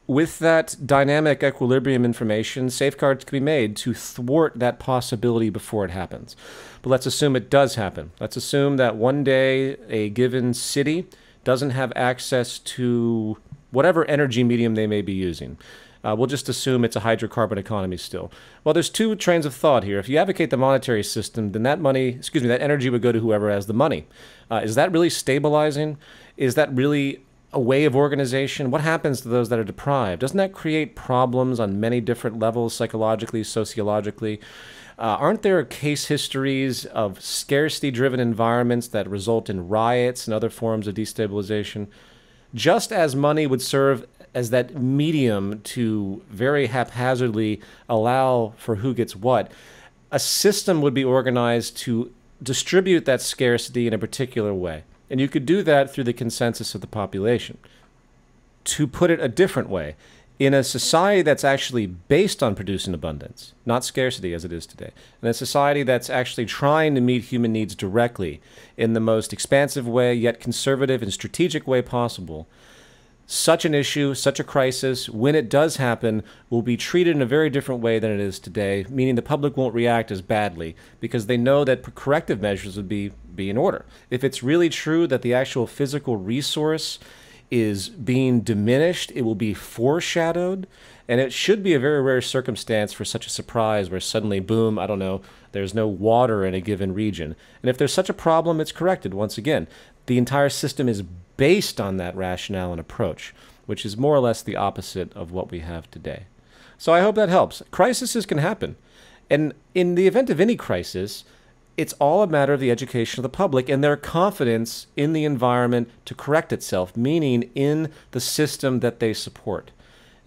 With that dynamic equilibrium information, safeguards can be made to thwart that possibility before it happens. But let's assume it does happen. Let's assume that one day a given city doesn't have access to whatever energy medium they may be using. We'll just assume it's a hydrocarbon economy still. Well, there's two trains of thought here. If you advocate the monetary system, then that energy would go to whoever has the money. Is that really stabilizing? Is that really a way of organization? What happens to those that are deprived? Doesn't that create problems on many different levels, psychologically, sociologically? Aren't there case histories of scarcity-driven environments that result in riots and other forms of destabilization? Just as money would serve as that medium to very haphazardly allow for who gets what, a system would be organized to distribute that scarcity in a particular way. And you could do that through the consensus of the population. To put it a different way, in a society that's actually based on producing abundance, not scarcity as it is today, in a society that's actually trying to meet human needs directly in the most expansive way, yet conservative and strategic way possible, such an issue, such a crisis, when it does happen, will be treated in a very different way than it is today, meaning the public won't react as badly because they know that corrective measures would be in order. If it's really true that the actual physical resource is being diminished, it will be foreshadowed, and it should be a very rare circumstance for such a surprise where suddenly, boom, I don't know, there's no water in a given region. And if there's such a problem, it's corrected once again. The entire system is based on that rationale and approach, which is more or less the opposite of what we have today. So I hope that helps. Crises can happen. And in the event of any crisis, it's all a matter of the education of the public and their confidence in the environment to correct itself, meaning in the system that they support.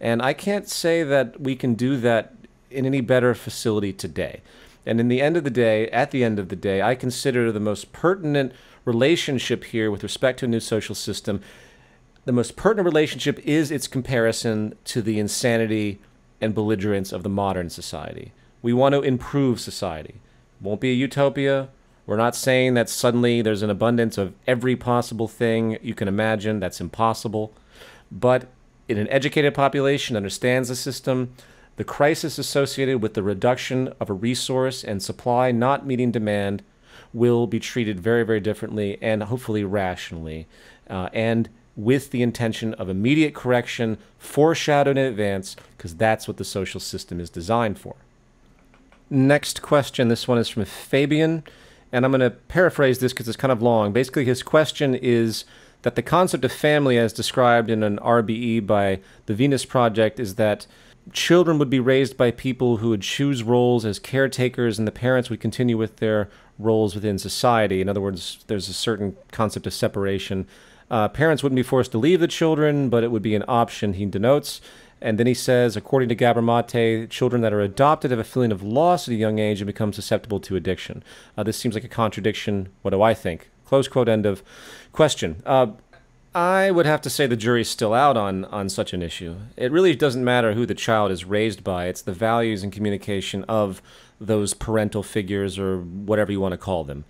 And I can't say that we can do that in any better facility today. And at the end of the day, I consider the most pertinent relationship here with respect to a new social system, the most pertinent relationship is its comparison to the insanity and belligerence of the modern society, We want to improve society. Won't be a utopia. We're not saying that suddenly there's an abundance of every possible thing you can imagine. That's impossible. But in an educated population that understands the system, the crisis associated with the reduction of a resource and supply not meeting demand will be treated very, very differently and hopefully rationally, and with the intention of immediate correction, foreshadowed in advance, because that's what the social system is designed for. Next question. This one is from Fabian, and I'm going to paraphrase this because it's kind of long. Basically, his question is that the concept of family as described in an RBE by the Venus Project is that children would be raised by people who would choose roles as caretakers and the parents would continue with their roles within society. In other words, there's a certain concept of separation. Parents wouldn't be forced to leave the children, but it would be an option, he denotes. And then he says, according to Gabor Mate, children that are adopted have a feeling of loss at a young age and become susceptible to addiction. This seems like a contradiction. What do I think? Close quote, end of question. I would have to say the jury's still out on such an issue. It really doesn't matter who the child is raised by. It's the values and communication of those parental figures or whatever you want to call them.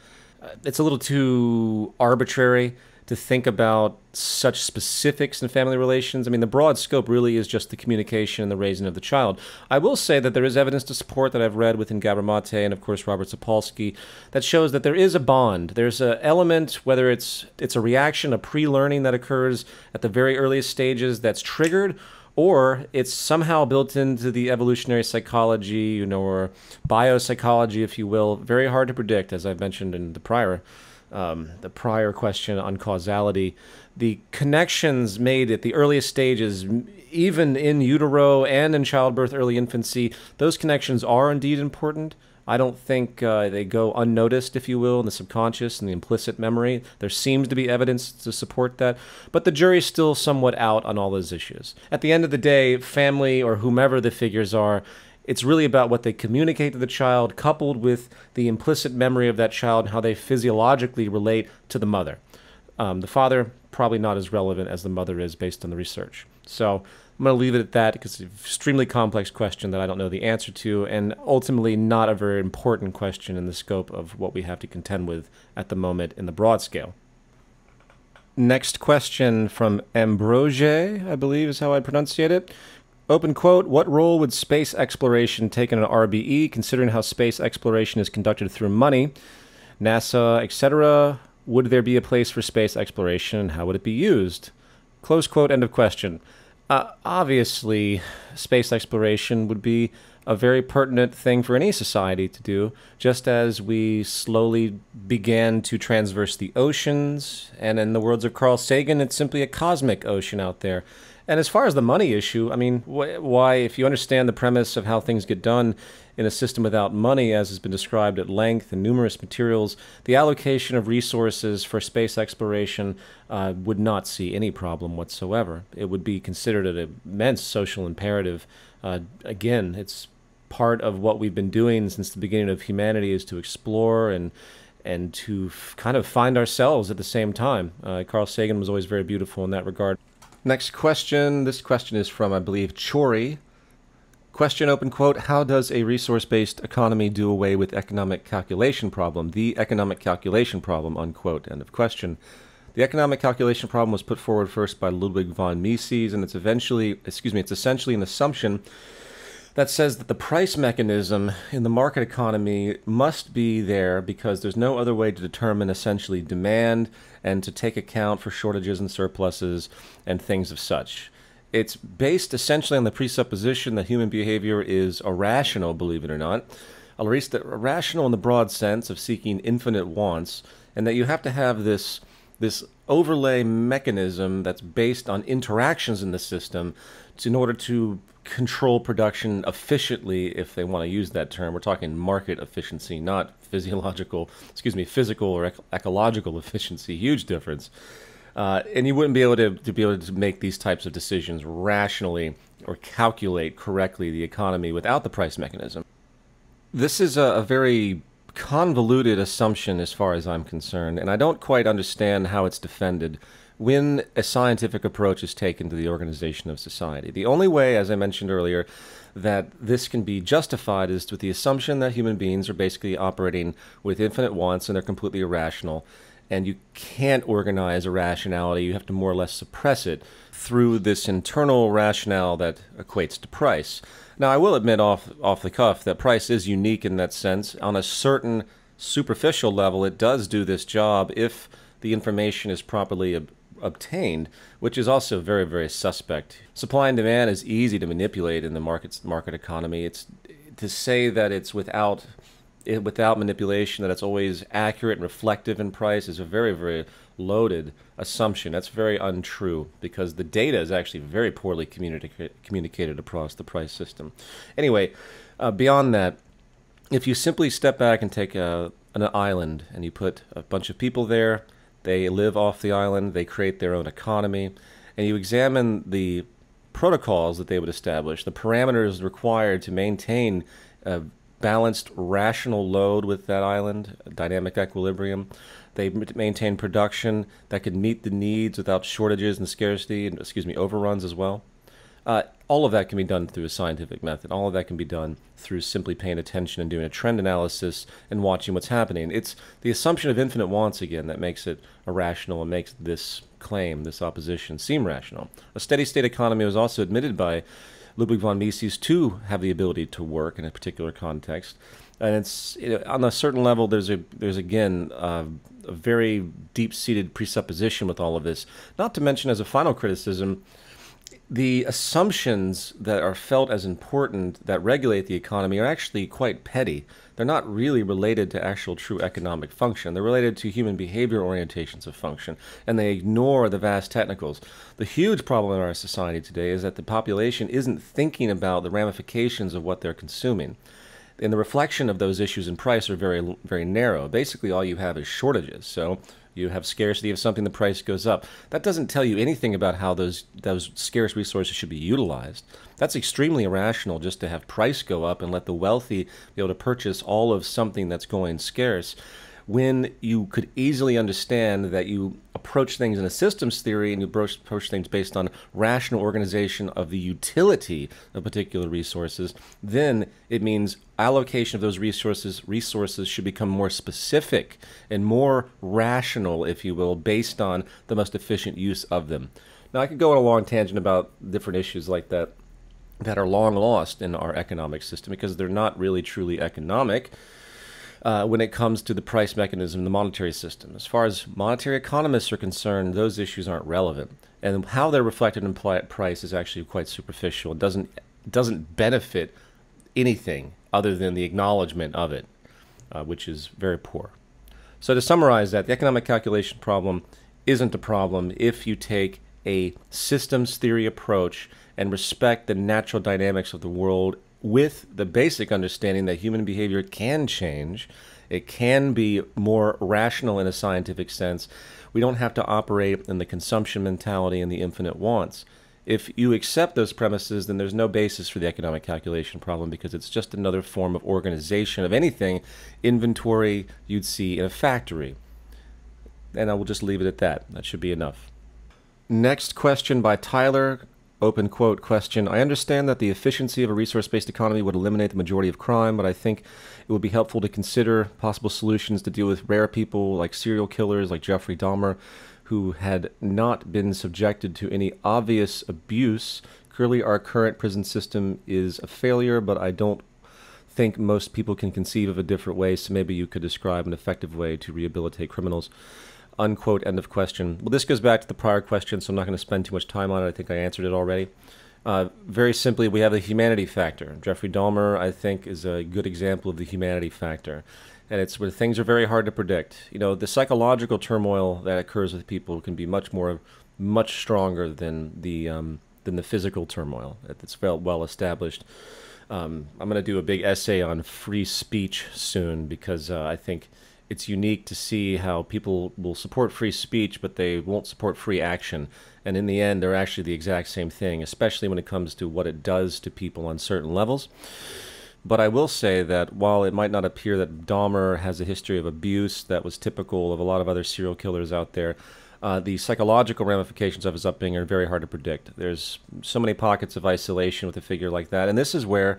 It's a little too arbitrary to think about such specifics in family relations. I mean, the broad scope really is just the communication and the raising of the child. I will say that there is evidence to support that I've read within Gabor Mate and, of course, Robert Sapolsky that shows that there is a bond. There's an element, whether it's a reaction, a pre-learning that occurs at the very earliest stages that's triggered, or it's somehow built into the evolutionary psychology, or biopsychology, if you will. Very hard to predict, as I've mentioned in the prior question on causality. The connections made at the earliest stages, even in utero and in childbirth, early infancy, those connections are indeed important. I don't think they go unnoticed, if you will, in the subconscious and the implicit memory. There seems to be evidence to support that, but the jury's still somewhat out on all those issues. At the end of the day, family or whomever the figures are, it's really about what they communicate to the child, coupled with the implicit memory of that child and how they physiologically relate to the mother. The father, probably not as relevant as the mother is based on the research. So I'm going to leave it at that because it's an extremely complex question that I don't know the answer to, and ultimately not a very important question in the scope of what we have to contend with at the moment in the broad scale. Next question from Ambroge, I believe is how I pronunciate it. Open quote, what role would space exploration take in an RBE, considering how space exploration is conducted through money, NASA, etc.? Would there be a place for space exploration, and how would it be used? Close quote, end of question. Obviously, space exploration would be a very pertinent thing for any society to do, just as we slowly began to transverse the oceans, and in the words of Carl Sagan, it's simply a cosmic ocean out there. And as far as the money issue, I mean, why, if you understand the premise of how things get done in a system without money, as has been described at length in numerous materials, the allocation of resources for space exploration would not see any problem whatsoever. It would be considered an immense social imperative. Again, it's part of what we've been doing since the beginning of humanity, is to explore and to kind of find ourselves at the same time. Carl Sagan was always very beautiful in that regard. Next question. This question is from, I believe, Chori. Question, open quote, how does a resource-based economy do away with economic calculation problem? The economic calculation problem, unquote, end of question. The economic calculation problem was put forward first by Ludwig von Mises, and it's essentially an assumption that says that the price mechanism in the market economy must be there because there's no other way to determine essentially demand and to take account for shortages and surpluses and things of such. It's based essentially on the presupposition that human behavior is irrational, believe it or not, at least irrational in the broad sense of seeking infinite wants, and that you have to have this overlay mechanism that's based on interactions in the system in order to control production efficiently, if they want to use that term. We're talking market efficiency, not physical or ecological efficiency. Huge difference. And you wouldn't be able to make these types of decisions rationally or calculate correctly the economy without the price mechanism. This is a very convoluted assumption as far as I'm concerned, and I don't quite understand how it's defended when a scientific approach is taken to the organization of society. The only way, as I mentioned earlier, that this can be justified is with the assumption that human beings are basically operating with infinite wants and they're completely irrational. And you can't organize irrationality. You have to more or less suppress it through this internal rationale that equates to price. Now, I will admit off the cuff that price is unique in that sense. On a certain superficial level, it does do this job if the information is properly obtained, which is also very, very suspect. Supply and demand is easy to manipulate in the market economy. It's to say that it's without manipulation, that it's always accurate and reflective in price is a very, very loaded assumption. That's very untrue because the data is actually very poorly communicated across the price system. Anyway, beyond that, if you simply step back and take an island and you put a bunch of people there, they live off the island, they create their own economy, and you examine the protocols that they would establish, the parameters required to maintain a balanced, rational load with that island, dynamic equilibrium. They maintain production that could meet the needs without shortages and scarcity, and overruns as well. All of that can be done through a scientific method. All of that can be done through simply paying attention and doing a trend analysis and watching what's happening. It's the assumption of infinite wants again that makes it irrational and makes this claim, this opposition, seem rational. A steady state economy was also admitted by Ludwig von Mises to have the ability to work in a particular context. And it's on a certain level, there's again a very deep-seated presupposition with all of this. Not to mention, as a final criticism, the assumptions that are felt as important that regulate the economy are actually quite petty. They're not really related to actual true economic function. They're related to human behavior orientations of function, and they ignore the vast technicals. The huge problem in our society today is that the population isn't thinking about the ramifications of what they're consuming. And the reflection of those issues in price are very, very narrow. Basically, all you have is shortages. So you have scarcity of something, the price goes up. That doesn't tell you anything about how those scarce resources should be utilized. That's extremely irrational just to have price go up and let the wealthy be able to purchase all of something that's going scarce, when you could easily understand that you approach things in a systems theory and you approach things based on rational organization of the utility of particular resources, then it means allocation of those resources should become more specific and more rational, if you will, based on the most efficient use of them. Now, I could go on a long tangent about different issues like that are long lost in our economic system because they're not really truly economic. When it comes to the price mechanism, the monetary system. As far as monetary economists are concerned, those issues aren't relevant. And how they're reflected in price is actually quite superficial. It doesn't benefit anything other than the acknowledgement of it, which is very poor. So to summarize that, the economic calculation problem isn't a problem if you take a systems theory approach and respect the natural dynamics of the world with the basic understanding that human behavior can change. It can be more rational in a scientific sense. We don't have to operate in the consumption mentality and the infinite wants. If you accept those premises, then there's no basis for the economic calculation problem because it's just another form of organization of anything inventory you'd see in a factory. And I will just leave it at that. That should be enough. Next question by Tyler. Open quote question. I understand that the efficiency of a resource-based economy would eliminate the majority of crime, but I think it would be helpful to consider possible solutions to deal with rare people like serial killers like Jeffrey Dahmer, who had not been subjected to any obvious abuse. Clearly, our current prison system is a failure, but I don't think most people can conceive of a different way, so maybe you could describe an effective way to rehabilitate criminals. Unquote, end of question. Well, this goes back to the prior question, so I'm not going to spend too much time on it. I think I answered it already. Very simply, we have the humanity factor. Jeffrey Dahmer, I think, is a good example of the humanity factor. And it's where things are very hard to predict. You know, the psychological turmoil that occurs with people can be much stronger than the physical turmoil. It's well established. I'm going to do a big essay on free speech soon because I think it's unique to see how people will support free speech, but they won't support free action. And in the end, they're actually the exact same thing, especially when it comes to what it does to people on certain levels. But I will say that while it might not appear that Dahmer has a history of abuse that was typical of a lot of other serial killers out there, the psychological ramifications of his upbringing are very hard to predict. There's so many pockets of isolation with a figure like that, and this is where,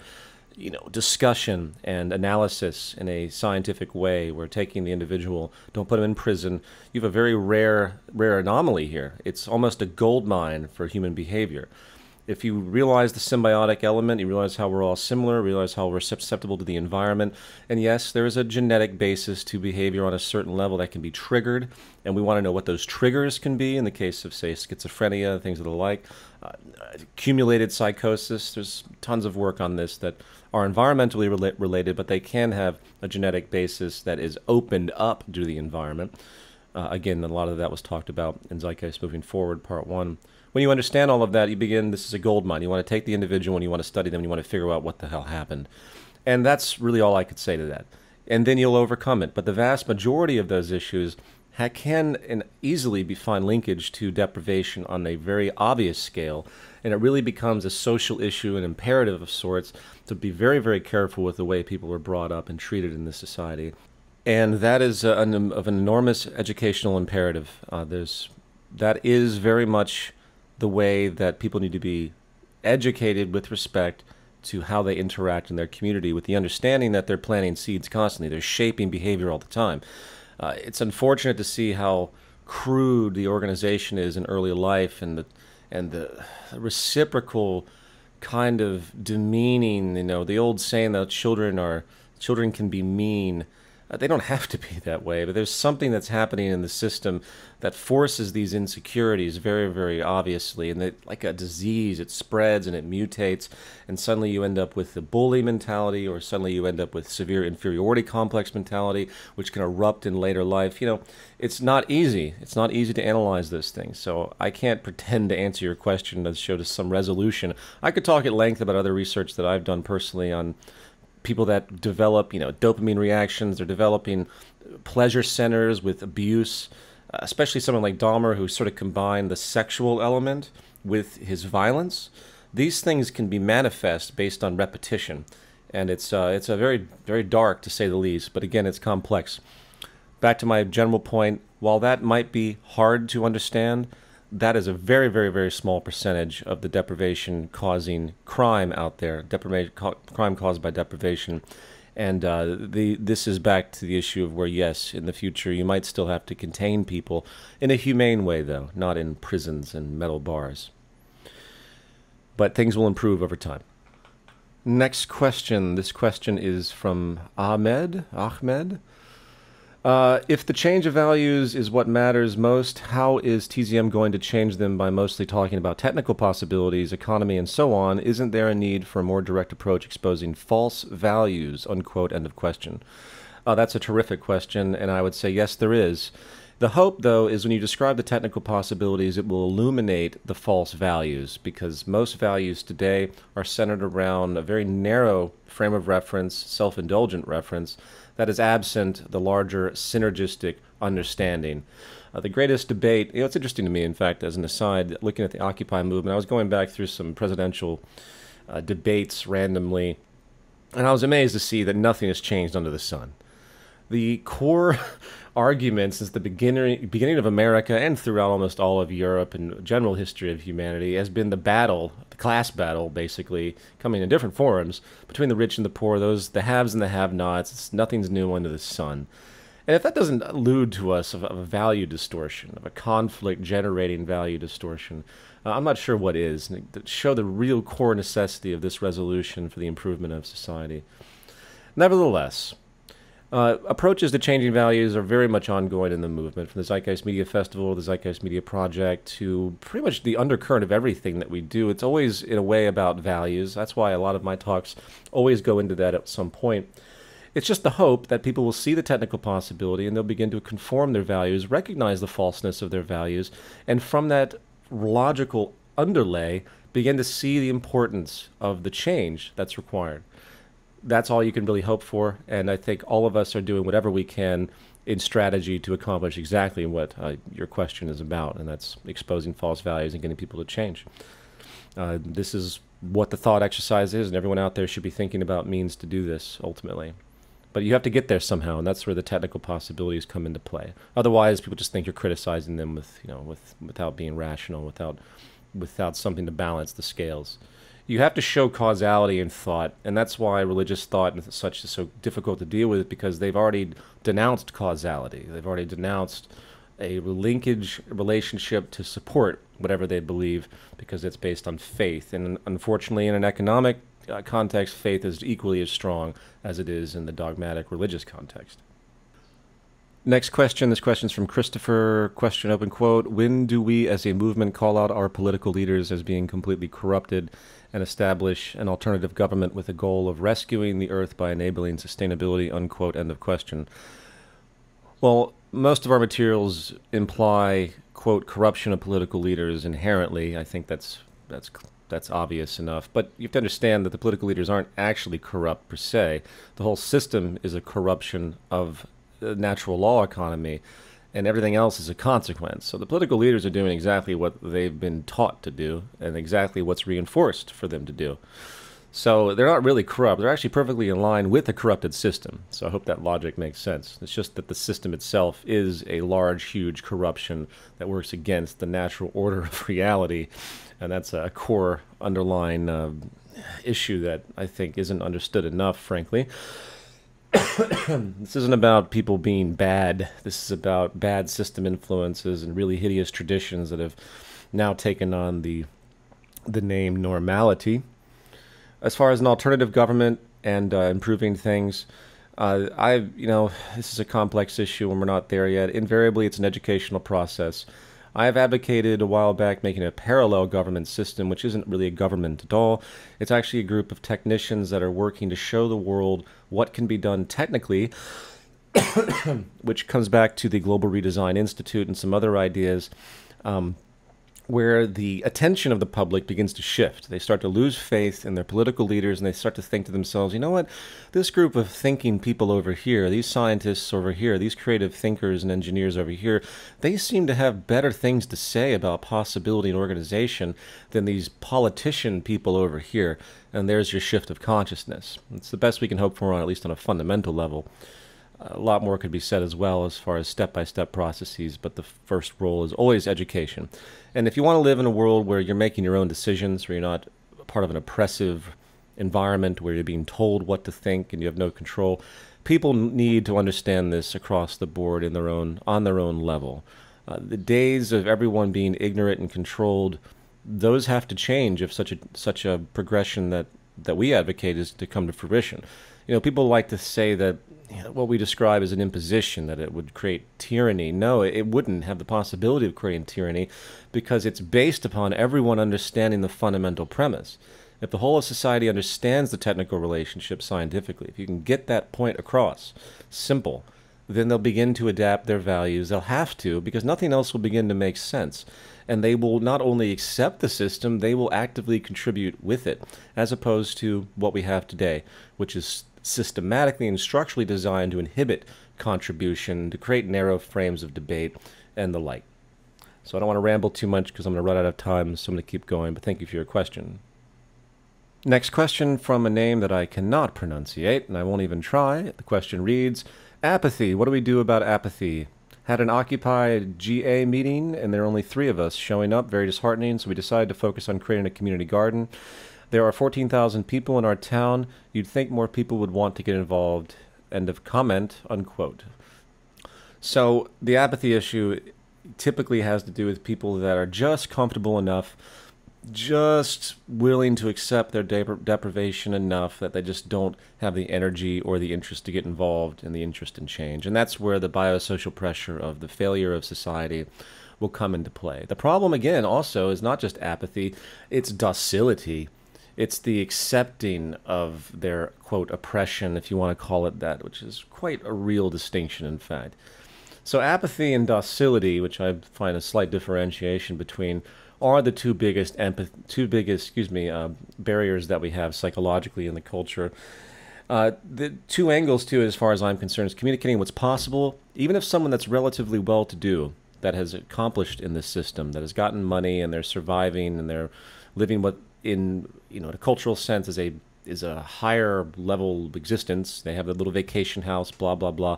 discussion and analysis in a scientific way, we're taking the individual, don't put him in prison. You have a very rare anomaly here. It's almost a gold mine for human behavior. If you realize the symbiotic element, you realize how we're all similar, realize how we're susceptible to the environment, and yes, there is a genetic basis to behavior on a certain level that can be triggered, and we want to know what those triggers can be in the case of, say, schizophrenia, things of the like, accumulated psychosis. There's tons of work on this that are environmentally related, but they can have a genetic basis that is opened up due to the environment. Again, a lot of that was talked about in Zeitgeist Moving Forward, Part 1. When you understand all of that, you begin, this is a gold mine. You want to take the individual and you want to study them and you want to figure out what the hell happened. And that's really all I could say to that. And then you'll overcome it. But the vast majority of those issues can easily find linkage to deprivation on a very obvious scale. And it really becomes a social issue, an imperative of sorts, to be very, very careful with the way people are brought up and treated in this society. And that is of an enormous educational imperative. That is very much the way that people need to be educated with respect to how they interact in their community, with the understanding that they're planting seeds constantly. They're shaping behavior all the time. It's unfortunate to see how crude the organization is in early life, and the reciprocal kind of demeaning, the old saying that children can be mean. They don't have to be that way, but there's something that's happening in the system that forces these insecurities very, very obviously. And like a disease, it spreads and it mutates, and suddenly you end up with the bully mentality, or suddenly you end up with severe inferiority complex mentality, which can erupt in later life. It's not easy. It's not easy to analyze those things. So I can't pretend to answer your question to show some resolution. I could talk at length about other research that I've done personally on people that develop, dopamine reactions. They're developing pleasure centers with abuse, especially someone like Dahmer, who sort of combined the sexual element with his violence. These things can be manifest based on repetition, and it's a very, very dark, to say the least. But again, it's complex. Back to my general point, while that might be hard to understand, that is a very, very, very small percentage of the deprivation causing crime out there, crime caused by deprivation. And this is back to the issue of where, yes, in the future you might still have to contain people in a humane way, though, not in prisons and metal bars. But things will improve over time. Next question. This question is from Ahmed. If the change of values is what matters most, how is TZM going to change them by mostly talking about technical possibilities, economy, and so on? Isn't there a need for a more direct approach exposing false values, unquote, end of question? That's a terrific question, and I would say yes, there is. The hope, though, is when you describe the technical possibilities, it will illuminate the false values, because most values today are centered around a very narrow frame of reference, self-indulgent reference, that is absent the larger synergistic understanding. The greatest debate, it's interesting to me, in fact, as an aside, looking at the Occupy movement, I was going back through some presidential debates randomly, and I was amazed to see that nothing has changed under the sun. The core argument since the beginning of America and throughout almost all of Europe and general history of humanity has been the battle, the class battle, basically, coming in different forms, between the rich and the poor, the haves and the have-nots. Nothing's new under the sun. And if that doesn't allude to us of a value distortion, of a conflict-generating value distortion, I'm not sure what is, to show the real core necessity of this resolution for the improvement of society. Nevertheless, approaches to changing values are very much ongoing in the movement, from the Zeitgeist Media Festival, the Zeitgeist Media Project, to pretty much the undercurrent of everything that we do. It's always, in a way, about values. That's why a lot of my talks always go into that at some point. It's just the hope that people will see the technical possibility and they'll begin to conform their values, recognize the falseness of their values, and from that logical underlay, begin to see the importance of the change that's required. That's all you can really hope for, and I think all of us are doing whatever we can in strategy to accomplish exactly what your question is about, and that's exposing false values and getting people to change. This is what the thought exercise is, and everyone out there should be thinking about means to do this ultimately. But you have to get there somehow, and that's where the technical possibilities come into play. Otherwise, people just think you're criticizing them without being rational, without something to balance the scales. You have to show causality in thought, and that's why religious thought and such is so difficult to deal with, because they've already denounced causality. They've already denounced a linkage relationship to support whatever they believe, because it's based on faith. And unfortunately, in an economic context, faith is equally as strong as it is in the dogmatic religious context. Next question. This question is from Christopher. Question, open quote: when do we as a movement call out our political leaders as being completely corrupted and establish an alternative government with the goal of rescuing the earth by enabling sustainability, unquote, end of question? Well, most of our materials imply, quote, corruption of political leaders inherently. I think that's obvious enough. But you have to understand that the political leaders aren't actually corrupt per se. The whole system is a corruption of the natural law economy, and everything else is a consequence. So the political leaders are doing exactly what they've been taught to do and exactly what's reinforced for them to do. So they're not really corrupt. They're actually perfectly in line with a corrupted system. So I hope that logic makes sense. It's just that the system itself is a large, huge corruption that works against the natural order of reality. And that's a core underlying issue that I think isn't understood enough, frankly. This isn't about people being bad. This is about bad system influences and really hideous traditions that have now taken on the name normality. As far as an alternative government and improving things, this is a complex issue and we're not there yet. Invariably, it's an educational process. I have advocated a while back making a parallel government system, which isn't really a government at all. It's actually a group of technicians that are working to show the world what can be done technically, which comes back to the Global Redesign Institute and some other ideas, where the attention of the public begins to shift. They start to lose faith in their political leaders, and they start to think to themselves, you know what, this group of thinking people over here, these scientists over here, these creative thinkers and engineers over here, they seem to have better things to say about possibility and organization than these politician people over here. And there's your shift of consciousness. It's the best we can hope for, at least on a fundamental level. A lot more could be said as well as far as step-by-step processes, but the first role is always education. And if you want to live in a world where you're making your own decisions, where you're not part of an oppressive environment, where you're being told what to think and you have no control, people need to understand this across the board on their own level. The days of everyone being ignorant and controlled, those have to change if such a progression that we advocate is to come to fruition. You know, people like to say that what we describe as an imposition, that it would create tyranny. No, it wouldn't have the possibility of creating tyranny, because it's based upon everyone understanding the fundamental premise. If the whole of society understands the technical relationship scientifically, if you can get that point across, simple, then they'll begin to adapt their values. They'll have to, because nothing else will begin to make sense. And they will not only accept the system, they will actively contribute with it, as opposed to what we have today, which is systematically and structurally designed to inhibit contribution, to create narrow frames of debate, and the like. So I don't want to ramble too much because I'm going to run out of time, so I'm going to keep going, but thank you for your question. Next question from a name that I cannot pronunciate, and I won't even try. The question reads, apathy. What do we do about apathy? Had an Occupy GA meeting, and there are only 3 of us showing up, very disheartening, so we decided to focus on creating a community garden. There are 14,000 people in our town. You'd think more people would want to get involved. End of comment, unquote. So the apathy issue typically has to do with people that are just comfortable enough, just willing to accept their deprivation enough that they just don't have the energy or the interest to get involved and the interest in change. And that's where the biosocial pressure of the failure of society will come into play. The problem, again, also is not just apathy, it's docility. It's the accepting of their, quote, oppression, if you want to call it that, which is quite a real distinction, in fact. So apathy and docility, which I find a slight differentiation between, are the two biggest barriers that we have psychologically in the culture. The 2 angles to it, as far as I'm concerned, is communicating what's possible, even if someone that's relatively well-to-do that has accomplished in this system, that has gotten money and they're surviving and they're living what in a cultural sense is a higher level existence. They have a little vacation house, blah, blah, blah.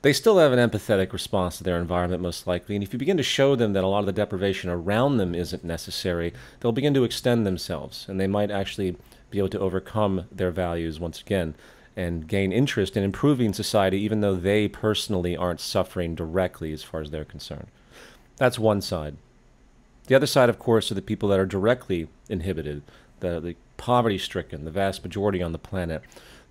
They still have an empathetic response to their environment, most likely. And if you begin to show them that a lot of the deprivation around them isn't necessary, they'll begin to extend themselves, and they might actually be able to overcome their values once again and gain interest in improving society, even though they personally aren't suffering directly as far as they're concerned. That's one side. The other side, of course, are the people that are directly inhibited, the poverty-stricken, the vast majority on the planet,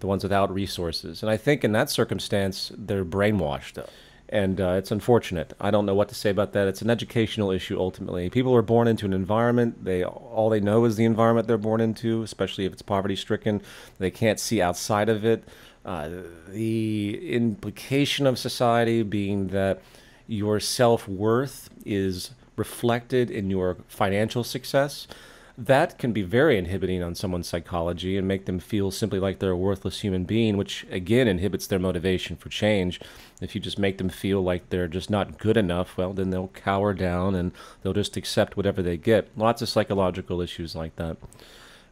the ones without resources. And I think in that circumstance, they're brainwashed. And it's unfortunate. I don't know what to say about that. It's an educational issue, ultimately. People are born into an environment. All they know is the environment they're born into, especially if it's poverty-stricken. They can't see outside of it. The implication of society being that your self-worth is reflected in your financial success, that can be very inhibiting on someone's psychology and make them feel simply like they're a worthless human being, which again inhibits their motivation for change. If you just make them feel like they're just not good enough, well, then they'll cower down and they'll just accept whatever they get. Lots of psychological issues like that.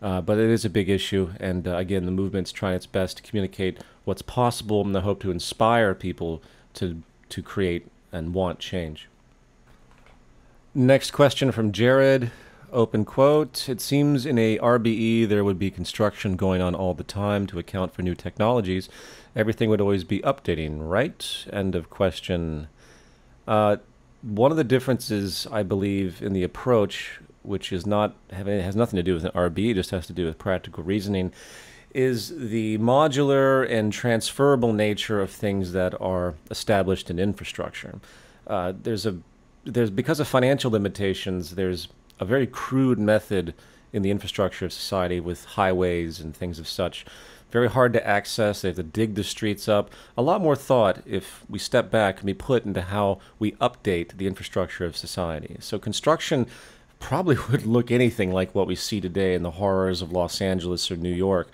But it is a big issue, and again, the movement's trying its best to communicate what's possible in the hope to inspire people to create and want change. Next question from Jared. Open quote, "It seems in a RBE there would be construction going on all the time to account for new technologies. Everything would always be updating, right?" End of question. One of the differences, I believe, in the approach, which has nothing to do with an RBE, it just has to do with practical reasoning, is the modular and transferable nature of things that are established in infrastructure. Because of financial limitations, there's a very crude method in the infrastructure of society with highways and things of such. Very hard to access. They have to dig the streets up. A lot more thought, if we step back, can be put into how we update the infrastructure of society. So construction probably would look anything like what we see today in the horrors of Los Angeles or New York.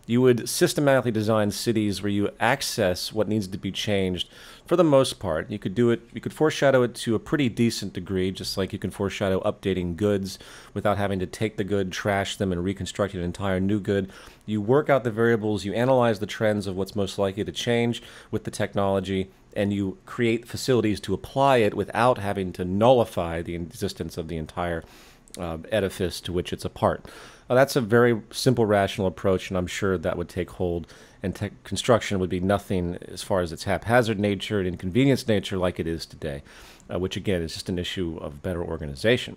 You would systematically design cities where you access what needs to be changed for the most part. You could do it, you could foreshadow it to a pretty decent degree, just like you can foreshadow updating goods without having to take the good, trash them, and reconstruct an entire new good. You work out the variables, you analyze the trends of what's most likely to change with the technology, and you create facilities to apply it without having to nullify the existence of the entire edifice to which it's a part. That's a very simple, rational approach, and I'm sure that would take hold, and construction would be nothing as far as its haphazard nature and inconvenience nature like it is today, which again is just an issue of better organization.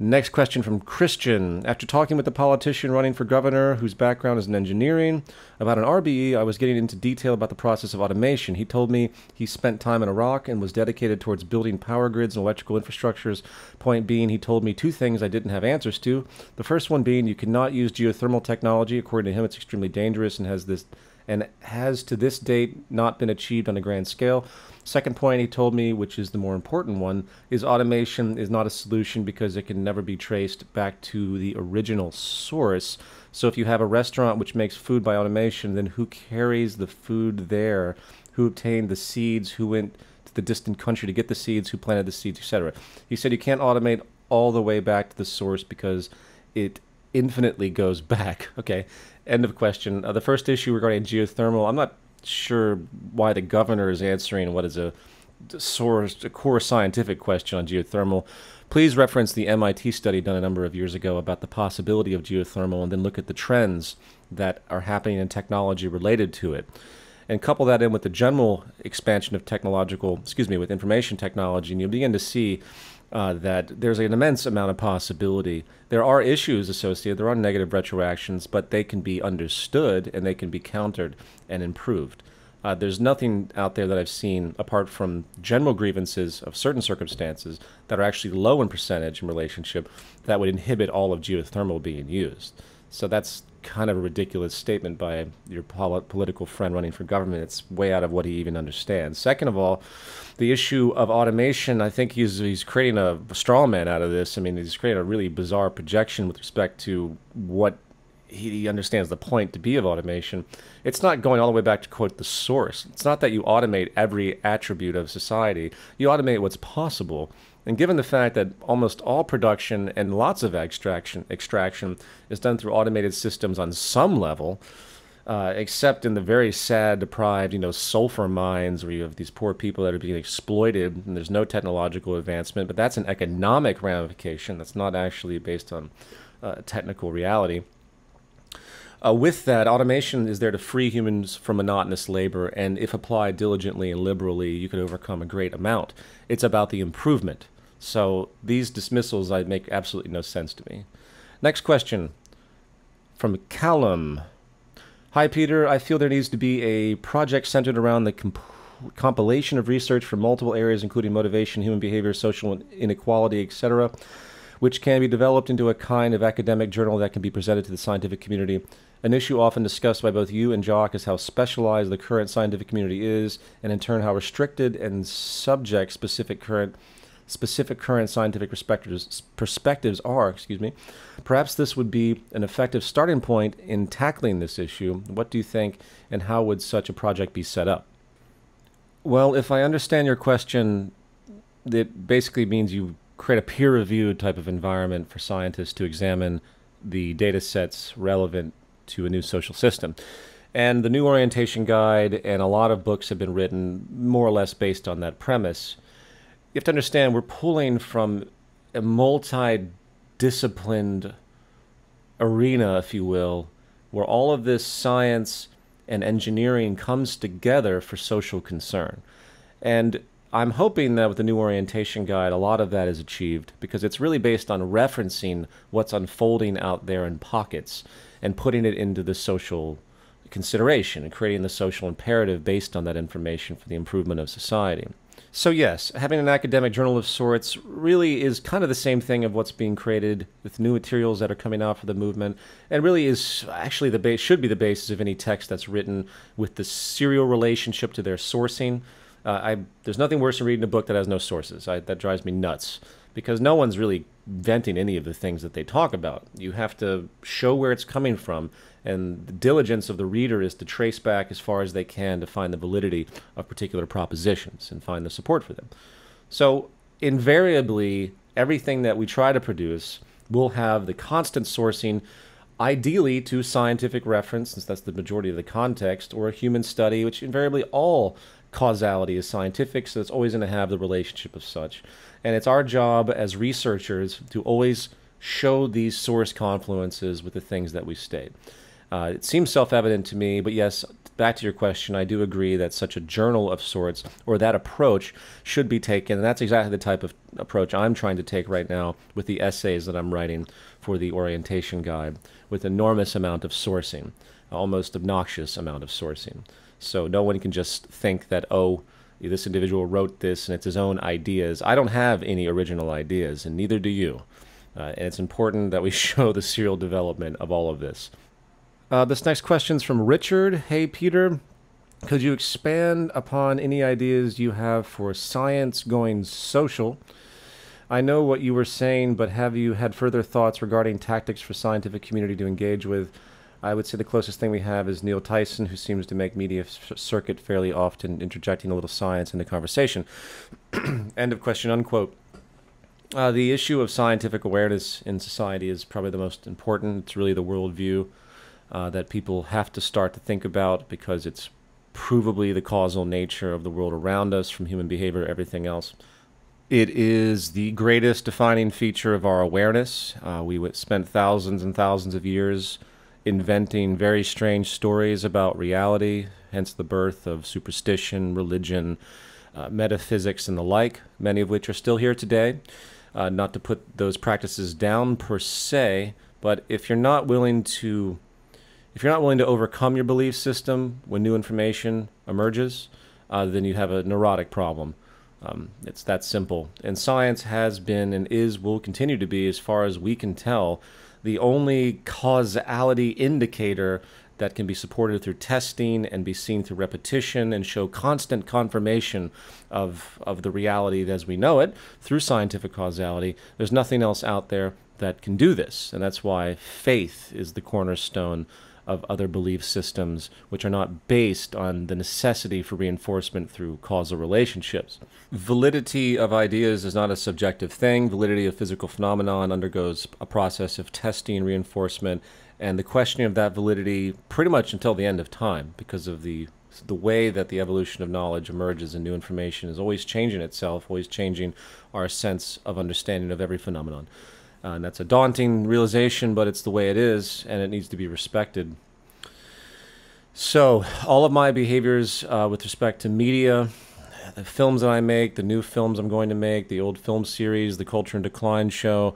Next question from Christian. "After talking with a politician running for governor whose background is in engineering about an RBE, I was getting into detail about the process of automation. He told me he spent time in Iraq and was dedicated towards building power grids and electrical infrastructures. Point being, he told me two things I didn't have answers to. The first one being you cannot use geothermal technology. According to him, it's extremely dangerous and has to this date not been achieved on a grand scale. Second point he told me, which is the more important one, is automation is not a solution because it can never be traced back to the original source. So if you have a restaurant which makes food by automation, then who carries the food there? Who obtained the seeds? Who went to the distant country to get the seeds? Who planted the seeds, etc.? He said you can't automate all the way back to the source because it infinitely goes back." Okay, end of question. The first issue regarding geothermal, I'm not sure why the governor is answering what is a core scientific question on geothermal. Please reference the MIT study done a number of years ago about the possibility of geothermal, and then look at the trends that are happening in technology related to it. And couple that in with the general expansion of with information technology, and you'll begin to see that there's an immense amount of possibility. There are issues associated, there are negative retroactions, but they can be understood and they can be countered and improved. There's nothing out there that I've seen, apart from general grievances of certain circumstances, that are actually low in percentage in relationship, that would inhibit all of geothermal being used. So that's kind of a ridiculous statement by your political friend running for government. It's way out of what he even understands. Second of all, the issue of automation, I think he's creating a straw man out of this. I mean, he's creating a really bizarre projection with respect to what he understands the point to be of automation. It's not going all the way back to, quote, the source. It's not that you automate every attribute of society. You automate what's possible. And given the fact that almost all production and lots of extraction is done through automated systems on some level, except in the very sad, deprived, sulfur mines where you have these poor people that are being exploited and there's no technological advancement, but that's an economic ramification that's not actually based on technical reality. With that, automation is there to free humans from monotonous labor, and if applied diligently and liberally, you could overcome a great amount. It's about the improvement. So these dismissals make absolutely no sense to me. Next question from Callum. Hi, Peter. I feel there needs to be a project centered around the compilation of research from multiple areas, including motivation, human behavior, social inequality, etc., which can be developed into a kind of academic journal that can be presented to the scientific community. An issue often discussed by both you and Jock is how specialized the current scientific community is, and in turn how restricted and subject specific current scientific perspectives are. Perhaps this would be an effective starting point in tackling this issue. What do you think, and how would such a project be set up? Well, if I understand your question, it basically means you create a peer-reviewed type of environment for scientists to examine the data sets relevant to a new social system. And the New Orientation Guide and a lot of books have been written more or less based on that premise. You have to understand we're pulling from a multi-disciplined arena, if you will, where all of this science and engineering comes together for social concern. And I'm hoping that with the New Orientation Guide, a lot of that is achieved because it's really based on referencing what's unfolding out there in pockets and putting it into the social consideration and creating the social imperative based on that information for the improvement of society. So yes, having an academic journal of sorts really is kind of the same thing of what's being created with new materials that are coming out for the movement, and really is actually should be the basis of any text that's written with the serial relationship to their sourcing. There's nothing worse than reading a book that has no sources. That drives me nuts because no one's really venting any of the things that they talk about. You have to show where it's coming from, and the diligence of the reader is to trace back as far as they can to find the validity of particular propositions and find the support for them. So invariably, everything that we try to produce will have the constant sourcing, ideally to scientific reference, since that's the majority of the context, or a human study, which invariably all causality is scientific, so it's always going to have the relationship of such. And it's our job as researchers to always show these source confluences with the things that we state. It seems self-evident to me, but yes, back to your question, I do agree that such a journal of sorts, or that approach, should be taken, and that's exactly the type of approach I'm trying to take right now with the essays that I'm writing for the Orientation Guide, with enormous amount of sourcing, almost obnoxious amount of sourcing. So no one can just think that, oh, this individual wrote this and it's his own ideas. I don't have any original ideas, and neither do you. And it's important that we show the serial development of all of this. This next question's from Richard. Hey, Peter, could you expand upon any ideas you have for science going social? I know what you were saying, but have you had further thoughts regarding tactics for scientific community to engage with? I would say the closest thing we have is Neil Tyson, who seems to make media circuit fairly often, interjecting a little science into conversation. End of question, unquote. The issue of scientific awareness in society is probably the most important. It's really the worldview that people have to start to think about, because it's provably the causal nature of the world around us, from human behavior to everything else. It is the greatest defining feature of our awareness. We spent thousands and thousands of years inventing very strange stories about reality, hence the birth of superstition, religion, metaphysics, and the like, many of which are still here today. Not to put those practices down per se, but if you're not willing to overcome your belief system when new information emerges, then you have a neurotic problem. It's that simple. And science has been and will continue to be, as far as we can tell, the only causality indicator that can be supported through testing and be seen through repetition and show constant confirmation of the reality as we know it through scientific causality. There's nothing else out there that can do this. And that's why faith is the cornerstone of other belief systems, which are not based on the necessity for reinforcement through causal relationships. Validity of ideas is not a subjective thing. Validity of physical phenomenon undergoes a process of testing, reinforcement, and the questioning of that validity pretty much until the end of time, because of the way that the evolution of knowledge emerges and new information is always changing itself, always changing our sense of understanding of every phenomenon. And that's a daunting realization, but it's the way it is, and it needs to be respected. So, all of my behaviors with respect to media, the films that I make, the new films I'm going to make, the old film series, the Culture in Decline show,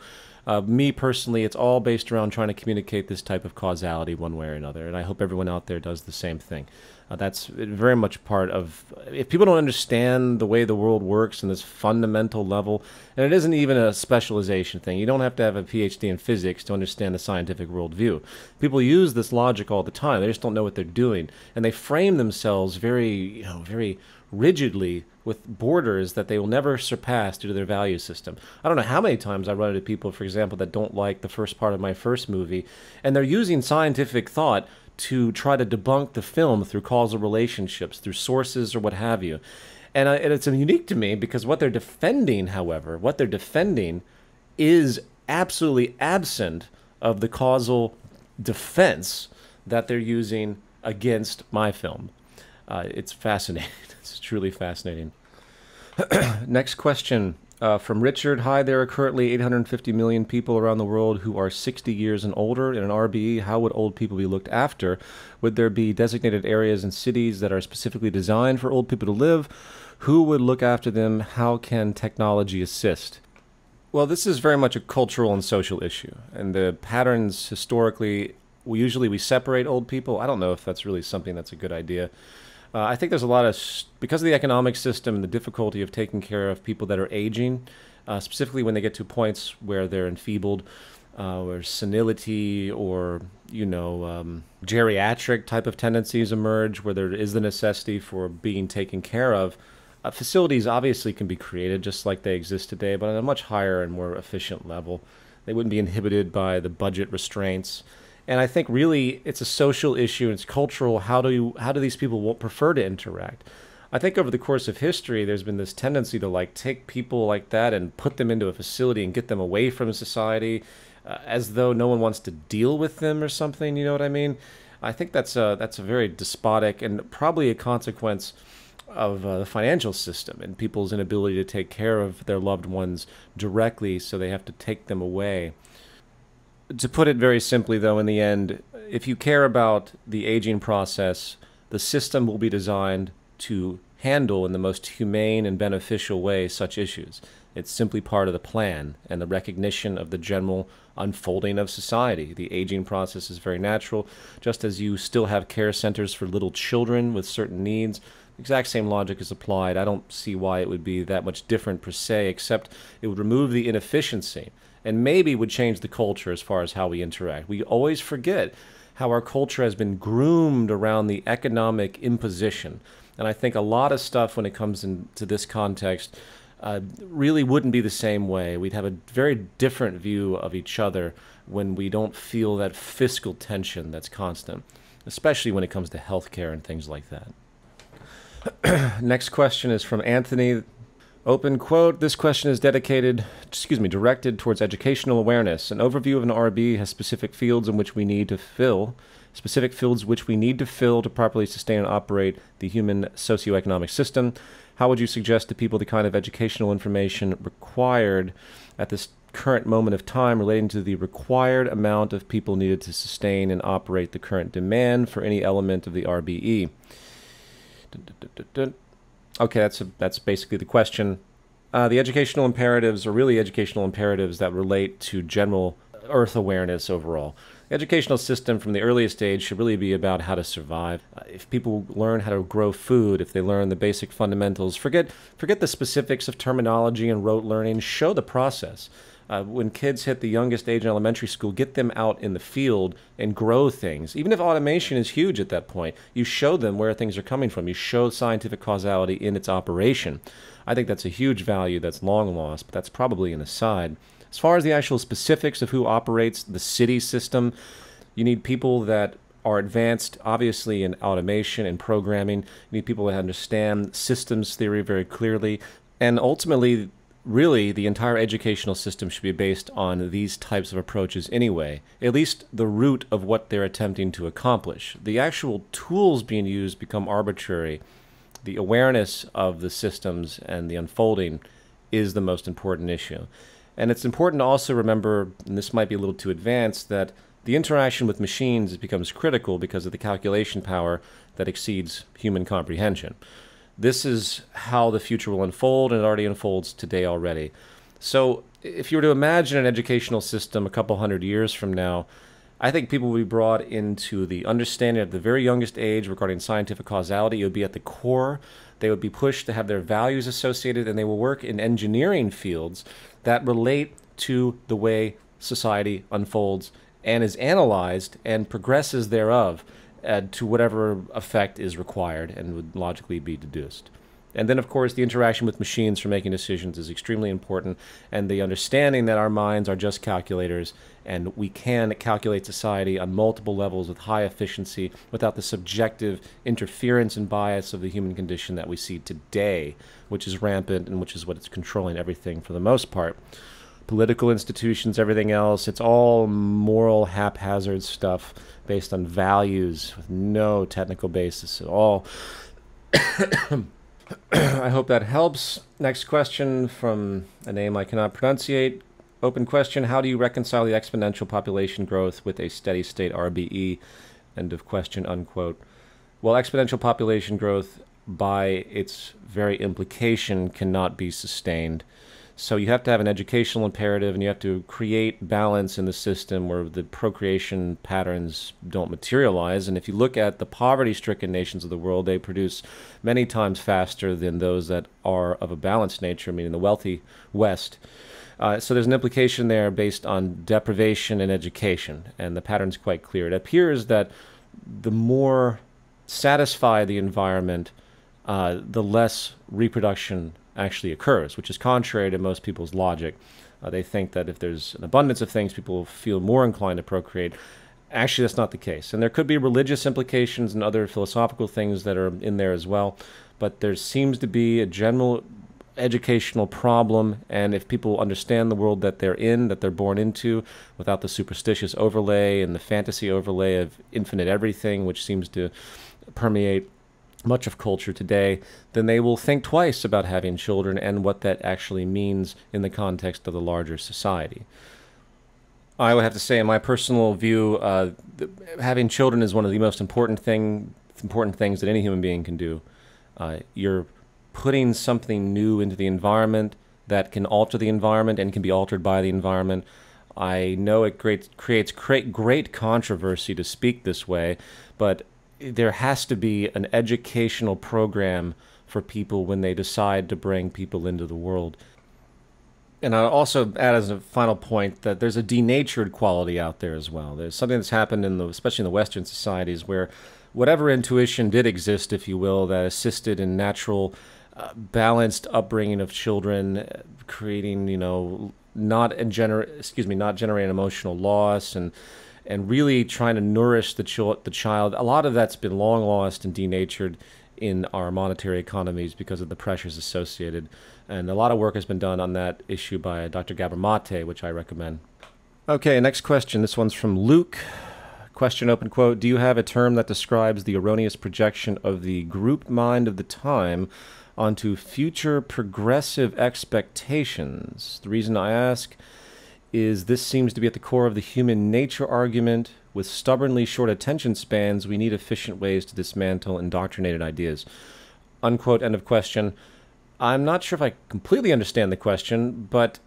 me personally, it's all based around trying to communicate this type of causality one way or another, and I hope everyone out there does the same thing. That's very much part of, if people don't understand the way the world works in this fundamental level, and it isn't even a specialization thing. You don't have to have a PhD in physics to understand the scientific worldview. People use this logic all the time. They just don't know what they're doing, and they frame themselves very, very rigidly with borders that they will never surpass due to their value system. I don't know how many times I run into people, for example, that don't like the first part of my first movie, and they're using scientific thought to try to debunk the film through causal relationships, through sources or what have you. And it's unique to me because what they're defending, however, what they're defending is absolutely absent of the causal defense that they're using against my film. It's fascinating. It's truly fascinating. Next question. From Richard. Hi, there are currently 850 million people around the world who are 60 years and older. In an RBE, how would old people be looked after? Would there be designated areas and cities that are specifically designed for old people to live? Who would look after them? How can technology assist? Well, this is very much a cultural and social issue. And the patterns historically, we separate old people. I don't know if that's really something that's a good idea. I think there's a lot of, because of the economic system and the difficulty of taking care of people that are aging, specifically when they get to points where they're enfeebled, or senility, or, geriatric type of tendencies emerge, where there is the necessity for being taken care of. Facilities obviously can be created just like they exist today, but on a much higher and more efficient level. They wouldn't be inhibited by the budget restraints. And I think really it's a social issue, and it's cultural. How do these people prefer to interact? I think over the course of history, there's been this tendency to take people like that and put them into a facility and get them away from society, as though no one wants to deal with them or something. You know what I mean? I think that's a very despotic and probably a consequence of the financial system and people's inability to take care of their loved ones directly, so they have to take them away. To put it very simply, though, in the end, if you care about the aging process, the system will be designed to handle in the most humane and beneficial way such issues. It's simply part of the plan and the recognition of the general unfolding of society. The aging process is very natural. Just as you still have care centers for little children with certain needs, the exact same logic is applied. I don't see why it would be that much different per se, except it would remove the inefficiency and maybe would change the culture as far as how we interact. We always forget how our culture has been groomed around the economic imposition. And I think a lot of stuff when it comes into this context really wouldn't be the same way. We'd have a very different view of each other when we don't feel that fiscal tension that's constant, especially when it comes to healthcare and things like that. Next question is from Anthony. Open quote, this question is directed towards educational awareness. An overview of an RB has specific fields which we need to fill to properly sustain and operate the human socioeconomic system. How would you suggest to people the kind of educational information required at this current moment of time relating to the required amount of people needed to sustain and operate the current demand for any element of the RBE? Okay, that's basically the question. The educational imperatives are really educational imperatives that relate to general Earth awareness overall. The educational system from the earliest stage should really be about how to survive. If people learn how to grow food, if they learn the basic fundamentals, forget the specifics of terminology and rote learning, show the process. When kids hit the youngest age in elementary school, get them out in the field and grow things. Even if automation is huge at that point, you show them where things are coming from. You show scientific causality in its operation. I think that's a huge value that's long lost, but that's probably an aside. As far as the actual specifics of who operates the city system, you need people that are advanced, obviously, in automation and programming. You need people that understand systems theory very clearly. And ultimately, really, the entire educational system should be based on these types of approaches anyway, at least the root of what they're attempting to accomplish. The actual tools being used become arbitrary. The awareness of the systems and the unfolding is the most important issue. And it's important to also remember, and this might be a little too advanced, that the interaction with machines becomes critical because of the calculation power that exceeds human comprehension. This is how the future will unfold, and it already unfolds today already. So if you were to imagine an educational system a couple hundred years from now, I think people will be brought into the understanding at the very youngest age regarding scientific causality. It would be at the core. They would be pushed to have their values associated, and they will work in engineering fields that relate to the way society unfolds and is analyzed and progresses thereof to whatever effect is required and would logically be deduced. And then, of course, the interaction with machines for making decisions is extremely important, and the understanding that our minds are just calculators and we can calculate society on multiple levels with high efficiency without the subjective interference and bias of the human condition that we see today, which is rampant and which is what is controlling everything for the most part. Political institutions, everything else, it's all moral haphazard stuff based on values with no technical basis at all. I hope that helps. Next question from a name I cannot pronunciate. Open question: how do you reconcile the exponential population growth with a steady state RBE? End of question, unquote. Well, exponential population growth, by its very implication, cannot be sustained. So you have to have an educational imperative, and you have to create balance in the system where the procreation patterns don't materialize. And if you look at the poverty-stricken nations of the world, they produce many times faster than those that are of a balanced nature, meaning the wealthy West. So there's an implication there based on deprivation and education, and the pattern's quite clear. It appears that the more satisfied the environment, the less reproduction actually occurs, which is contrary to most people's logic. They think that if there's an abundance of things, people will feel more inclined to procreate. Actually, that's not the case. And there could be religious implications and other philosophical things that are in there as well. But there seems to be a general educational problem, and if people understand the world that they're in, that they're born into, without the superstitious overlay and the fantasy overlay of infinite everything, which seems to permeate much of culture today, then they will think twice about having children and what that actually means in the context of the larger society. I would have to say, in my personal view, having children is one of the most important things that any human being can do. You're putting something new into the environment that can alter the environment and can be altered by the environment. I know it creates great controversy to speak this way, but there has to be an educational program for people when they decide to bring people into the world. And I'll also add as a final point that there's a denatured quality out there as well. There's something that's happened especially in the Western societies, where whatever intuition did exist, if you will, that assisted in natural, balanced upbringing of children, creating, not generating emotional loss and really trying to nourish the child. A lot of that's been long lost and denatured in our monetary economies because of the pressures associated. And a lot of work has been done on that issue by Dr. Gabor Mate, which I recommend. Okay, next question. This one's from Luke. Question, open quote: do you have a term that describes the erroneous projection of the group mind of the time onto future progressive expectations? The reason I ask is this seems to be at the core of the human nature argument. With stubbornly short attention spans, we need efficient ways to dismantle indoctrinated ideas. Unquote, end of question. I'm not sure if I completely understand the question, but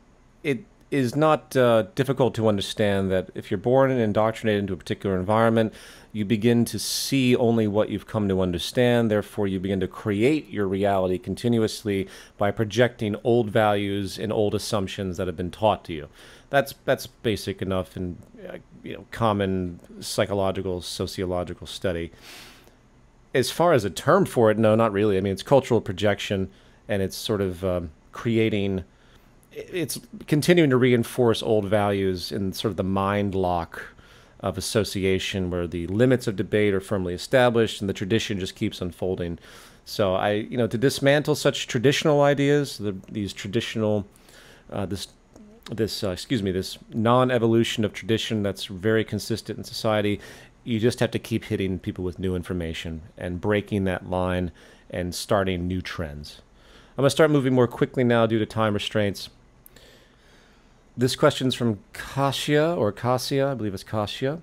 it is not difficult to understand that if you're born and indoctrinated into a particular environment, you begin to see only what you've come to understand. Therefore, you begin to create your reality continuously by projecting old values and old assumptions that have been taught to you. That's basic enough in common psychological, sociological study. As far as a term for it, no, not really. I mean, it's cultural projection, and it's sort of creating it's continuing to reinforce old values in sort of the mind lock of association, where the limits of debate are firmly established and the tradition just keeps unfolding. So to dismantle such traditional ideas, these traditional, this non-evolution of tradition that's very consistent in society, you just have to keep hitting people with new information and breaking that line and starting new trends. I'm going to start moving more quickly now due to time restraints. This question's from Kasia, I believe it's Kasia.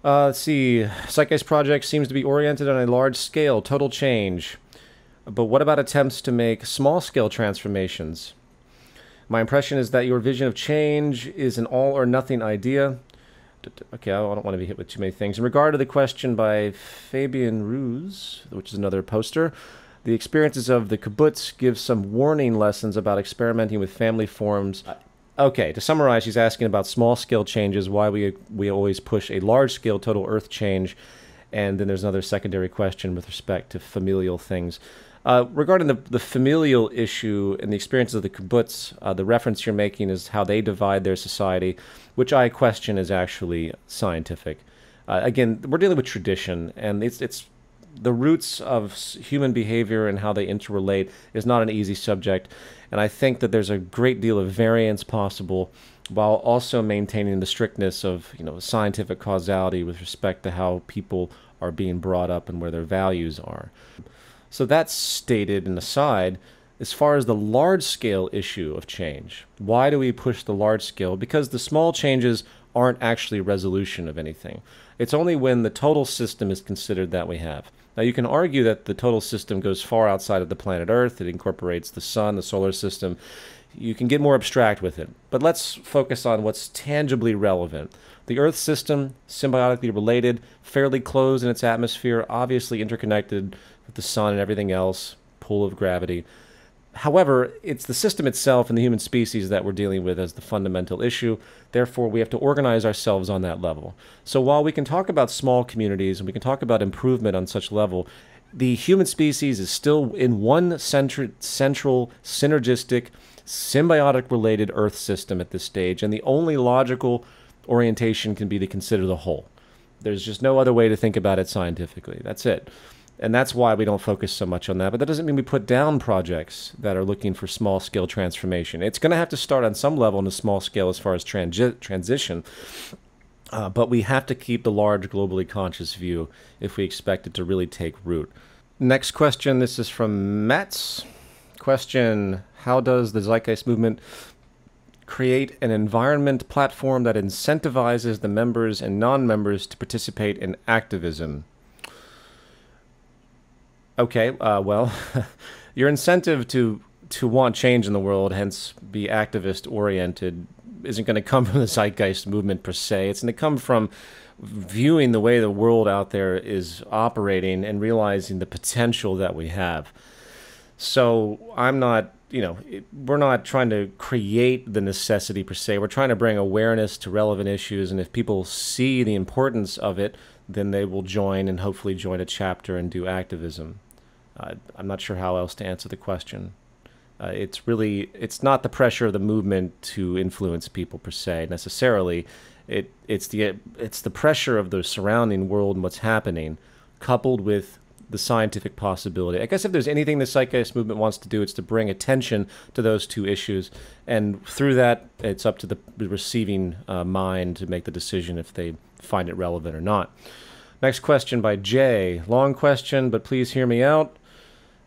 Let's see. Zeitgeist Project seems to be oriented on a large scale, total change. But what about attempts to make small scale transformations? My impression is that your vision of change is an all or nothing idea. Okay, I don't want to be hit with too many things. In regard to the question by Fabian Ruse, which is another poster, the experiences of the kibbutz give some warning lessons about experimenting with family forms. Okay, to summarize, she's asking about small-scale changes, why we always push a large-scale total Earth change, and then there's another secondary question with respect to familial things. Regarding the familial issue and the experiences of the kibbutz, the reference you're making is how they divide their society, which I question is actually scientific. Again, we're dealing with tradition, and it's the roots of human behavior and how they interrelate is not an easy subject, and I think that there's a great deal of variance possible while also maintaining the strictness of scientific causality with respect to how people are being brought up and where their values are. So that's stated and aside. As far as the large-scale issue of change, why do we push the large scale? Because the small changes aren't actually resolution of anything. It's only when the total system is considered that we have. Now, you can argue that the total system goes far outside of the planet Earth. It incorporates the sun, the solar system. You can get more abstract with it. But let's focus on what's tangibly relevant. The Earth system, symbiotically related, fairly closed in its atmosphere, obviously interconnected with the sun and everything else, pull of gravity. However, it's the system itself and the human species that we're dealing with as the fundamental issue. Therefore, we have to organize ourselves on that level. So while we can talk about small communities and we can talk about improvement on such level, the human species is still in one central, synergistic, symbiotic related Earth system at this stage, and the only logical orientation can be to consider the whole. There's just no other way to think about it scientifically. That's it. And that's why we don't focus so much on that. But that doesn't mean we put down projects that are looking for small-scale transformation. It's going to have to start on some level in a small scale as far as transition. But we have to keep the large, globally conscious view if we expect it to really take root. Next question. This is from Mats. Question: how does the Zeitgeist Movement create an environment platform that incentivizes the members and non-members to participate in activism? Okay, well, your incentive to want change in the world, hence be activist-oriented, isn't going to come from the Zeitgeist Movement per se. It's going to come from viewing the way the world out there is operating and realizing the potential that we have. So I'm not, we're not trying to create the necessity per se. We're trying to bring awareness to relevant issues, and if people see the importance of it, then they will join and hopefully join a chapter and do activism. I'm not sure how else to answer the question. It's not the pressure of the movement to influence people per se necessarily. It's the pressure of the surrounding world and what's happening, coupled with the scientific possibility. I guess if there's anything the Zeitgeist Movement wants to do, it's to bring attention to those two issues, and through that, it's up to the receiving mind to make the decision if they find it relevant or not. Next question by Jay. Long question, but please hear me out.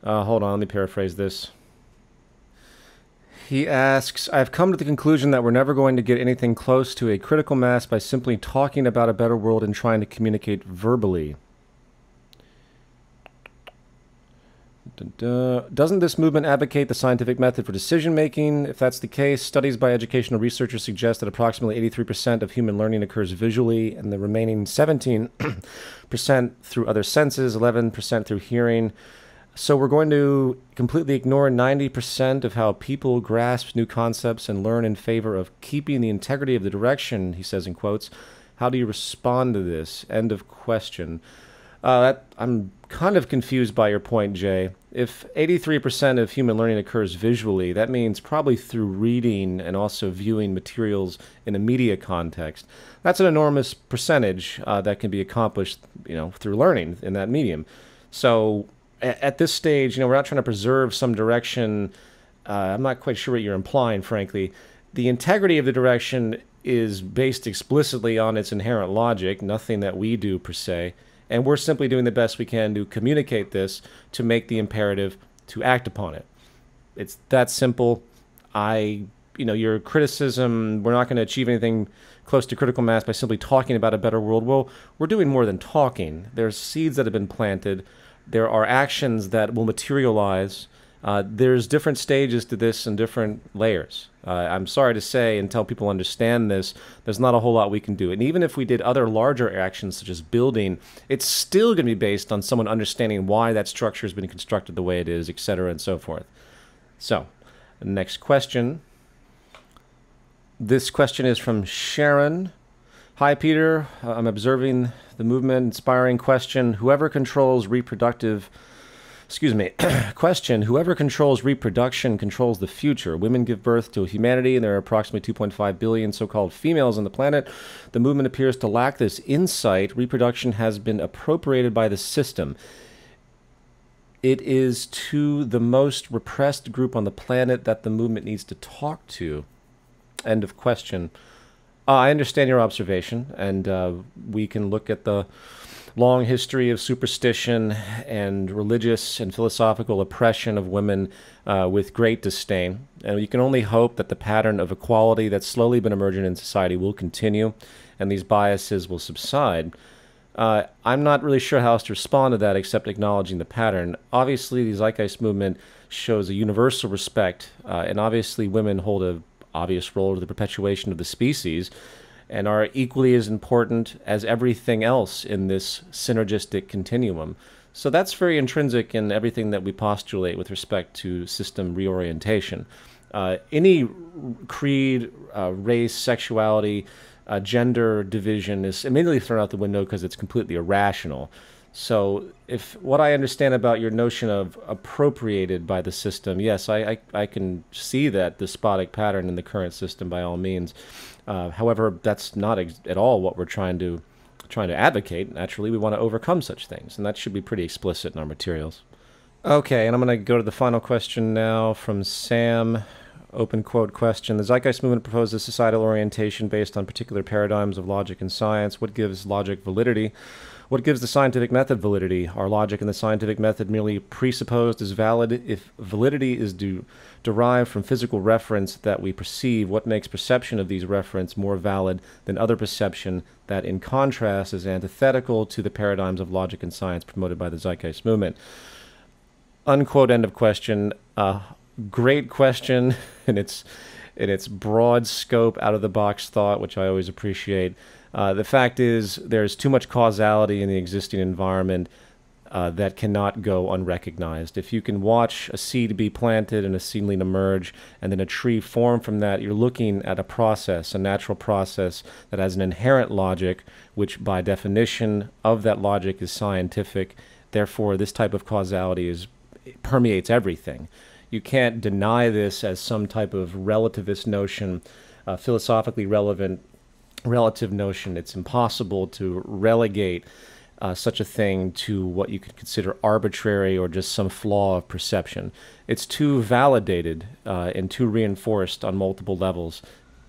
Hold on, let me paraphrase this. He asks, I've come to the conclusion that we're never going to get anything close to a critical mass by simply talking about a better world and trying to communicate verbally. Doesn't this movement advocate the scientific method for decision-making? If that's the case, studies by educational researchers suggest that approximately 83% of human learning occurs visually, and the remaining 17% through other senses, 11% through hearing. So we're going to completely ignore 90% of how people grasp new concepts and learn in favor of keeping the integrity of the direction, he says in quotes. How do you respond to this? End of question. I'm kind of confused by your point, Jay. If 83% of human learning occurs visually, that means probably through reading and also viewing materials in a media context. That's an enormous percentage that can be accomplished, through learning in that medium. So at this stage, we're not trying to preserve some direction. I'm not quite sure what you're implying, frankly. The integrity of the direction is based explicitly on its inherent logic, nothing that we do per se. And we're simply doing the best we can to communicate this to make the imperative to act upon it. It's that simple. Your criticism, we're not going to achieve anything close to critical mass by simply talking about a better world. Well, we're doing more than talking. There's seeds that have been planted. There are actions that will materialize. There's different stages to this and different layers. I'm sorry to say, until people understand this, there's not a whole lot we can do. And even if we did other larger actions, such as building, it's still going to be based on someone understanding why that structure has been constructed the way it is, etc., and so forth. So, next question. This question is from Sharon. Hi, Peter. I'm observing the movement. Inspiring question. Whoever controls reproduction controls the future. Women give birth to humanity, and there are approximately 2.5 billion so-called females on the planet. The movement appears to lack this insight. Reproduction has been appropriated by the system. It is to the most repressed group on the planet that the movement needs to talk to. End of question. I understand your observation, and we can look at the long history of superstition and religious and philosophical oppression of women with great disdain. And you can only hope that the pattern of equality that's slowly been emerging in society will continue and these biases will subside. I'm not really sure how else to respond to that except acknowledging the pattern. Obviously, the Zeitgeist Movement shows a universal respect, and obviously women hold an obvious role to the perpetuation of the species and are equally as important as everything else in this synergistic continuum. So that's very intrinsic in everything that we postulate with respect to system reorientation. Any creed, race, sexuality, gender division is immediately thrown out the window because it's completely irrational. So if what I understand about your notion of appropriated by the system, yes, I can see that despotic pattern in the current system by all means. However, that's not at all what we're trying to advocate. Naturally, we want to overcome such things, and that should be pretty explicit in our materials. Okay, and I'm going to go to the final question now from Sam. Open quote question. The Zeitgeist Movement proposes societal orientation based on particular paradigms of logic and science. What gives logic validity? What gives the scientific method validity? Are logic and the scientific method merely presupposed as valid? If validity is derived from physical reference that we perceive, what makes perception of these reference more valid than other perception that, in contrast, is antithetical to the paradigms of logic and science promoted by the Zeitgeist Movement? Unquote, end of question. Great question in its broad scope, out-of-the-box thought, which I always appreciate. The fact is, there's too much causality in the existing environment that cannot go unrecognized. If you can watch a seed be planted and a seedling emerge, and then a tree form from that, you're looking at a process, a natural process that has an inherent logic, which by definition of that logic is scientific. Therefore, this type of causality permeates everything. You can't deny this as some type of relativist notion, philosophically relevant relative notion. It's impossible to relegate such a thing to what you could consider arbitrary or just some flaw of perception. It's too validated and too reinforced on multiple levels.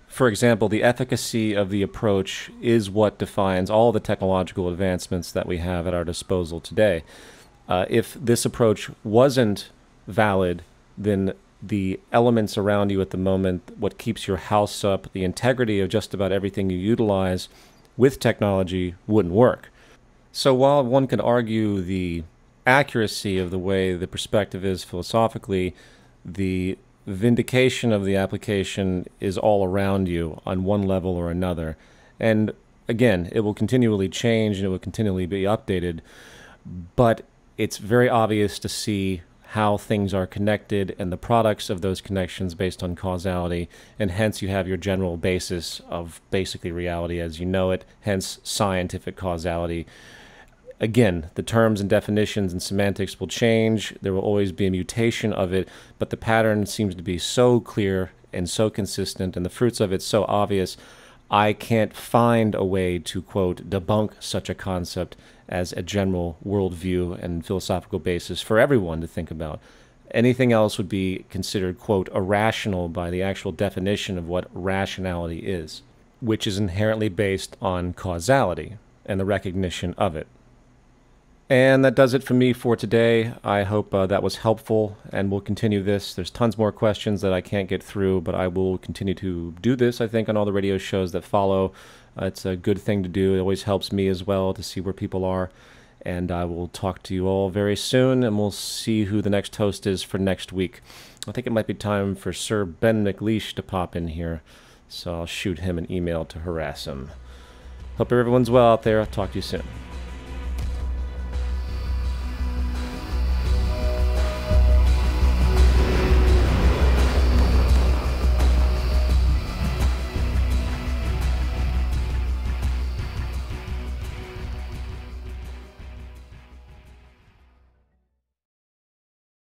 For example, the efficacy of the approach is what defines all the technological advancements that we have at our disposal today. If this approach wasn't valid, then the elements around you at the moment, what keeps your house up, the integrity of just about everything you utilize with technology wouldn't work. So while one could argue the accuracy of the way the perspective is philosophically, the vindication of the application is all around you on one level or another. And again, it will continually change and it will continually be updated, but it's very obvious to see how things are connected and the products of those connections based on causality, and hence you have your general basis of basically reality as you know it, hence scientific causality. Again, the terms and definitions and semantics will change. There will always be a mutation of it, but the pattern seems to be so clear and so consistent, and the fruits of it so obvious. I can't find a way to, quote, debunk such a concept as a general worldview and philosophical basis for everyone to think about. Anything else would be considered, quote, irrational by the actual definition of what rationality is, which is inherently based on causality and the recognition of it. And that does it for me for today. I hope that was helpful, and we'll continue this. There's tons more questions that I can't get through, but I will continue to do this, I think, on all the radio shows that follow. It's a good thing to do. It always helps me as well to see where people are. And I will talk to you all very soon, and we'll see who the next host is for next week. I think it might be time for Sir Ben McLeish to pop in here, so I'll shoot him an email to harass him. Hope everyone's well out there. I'll talk to you soon.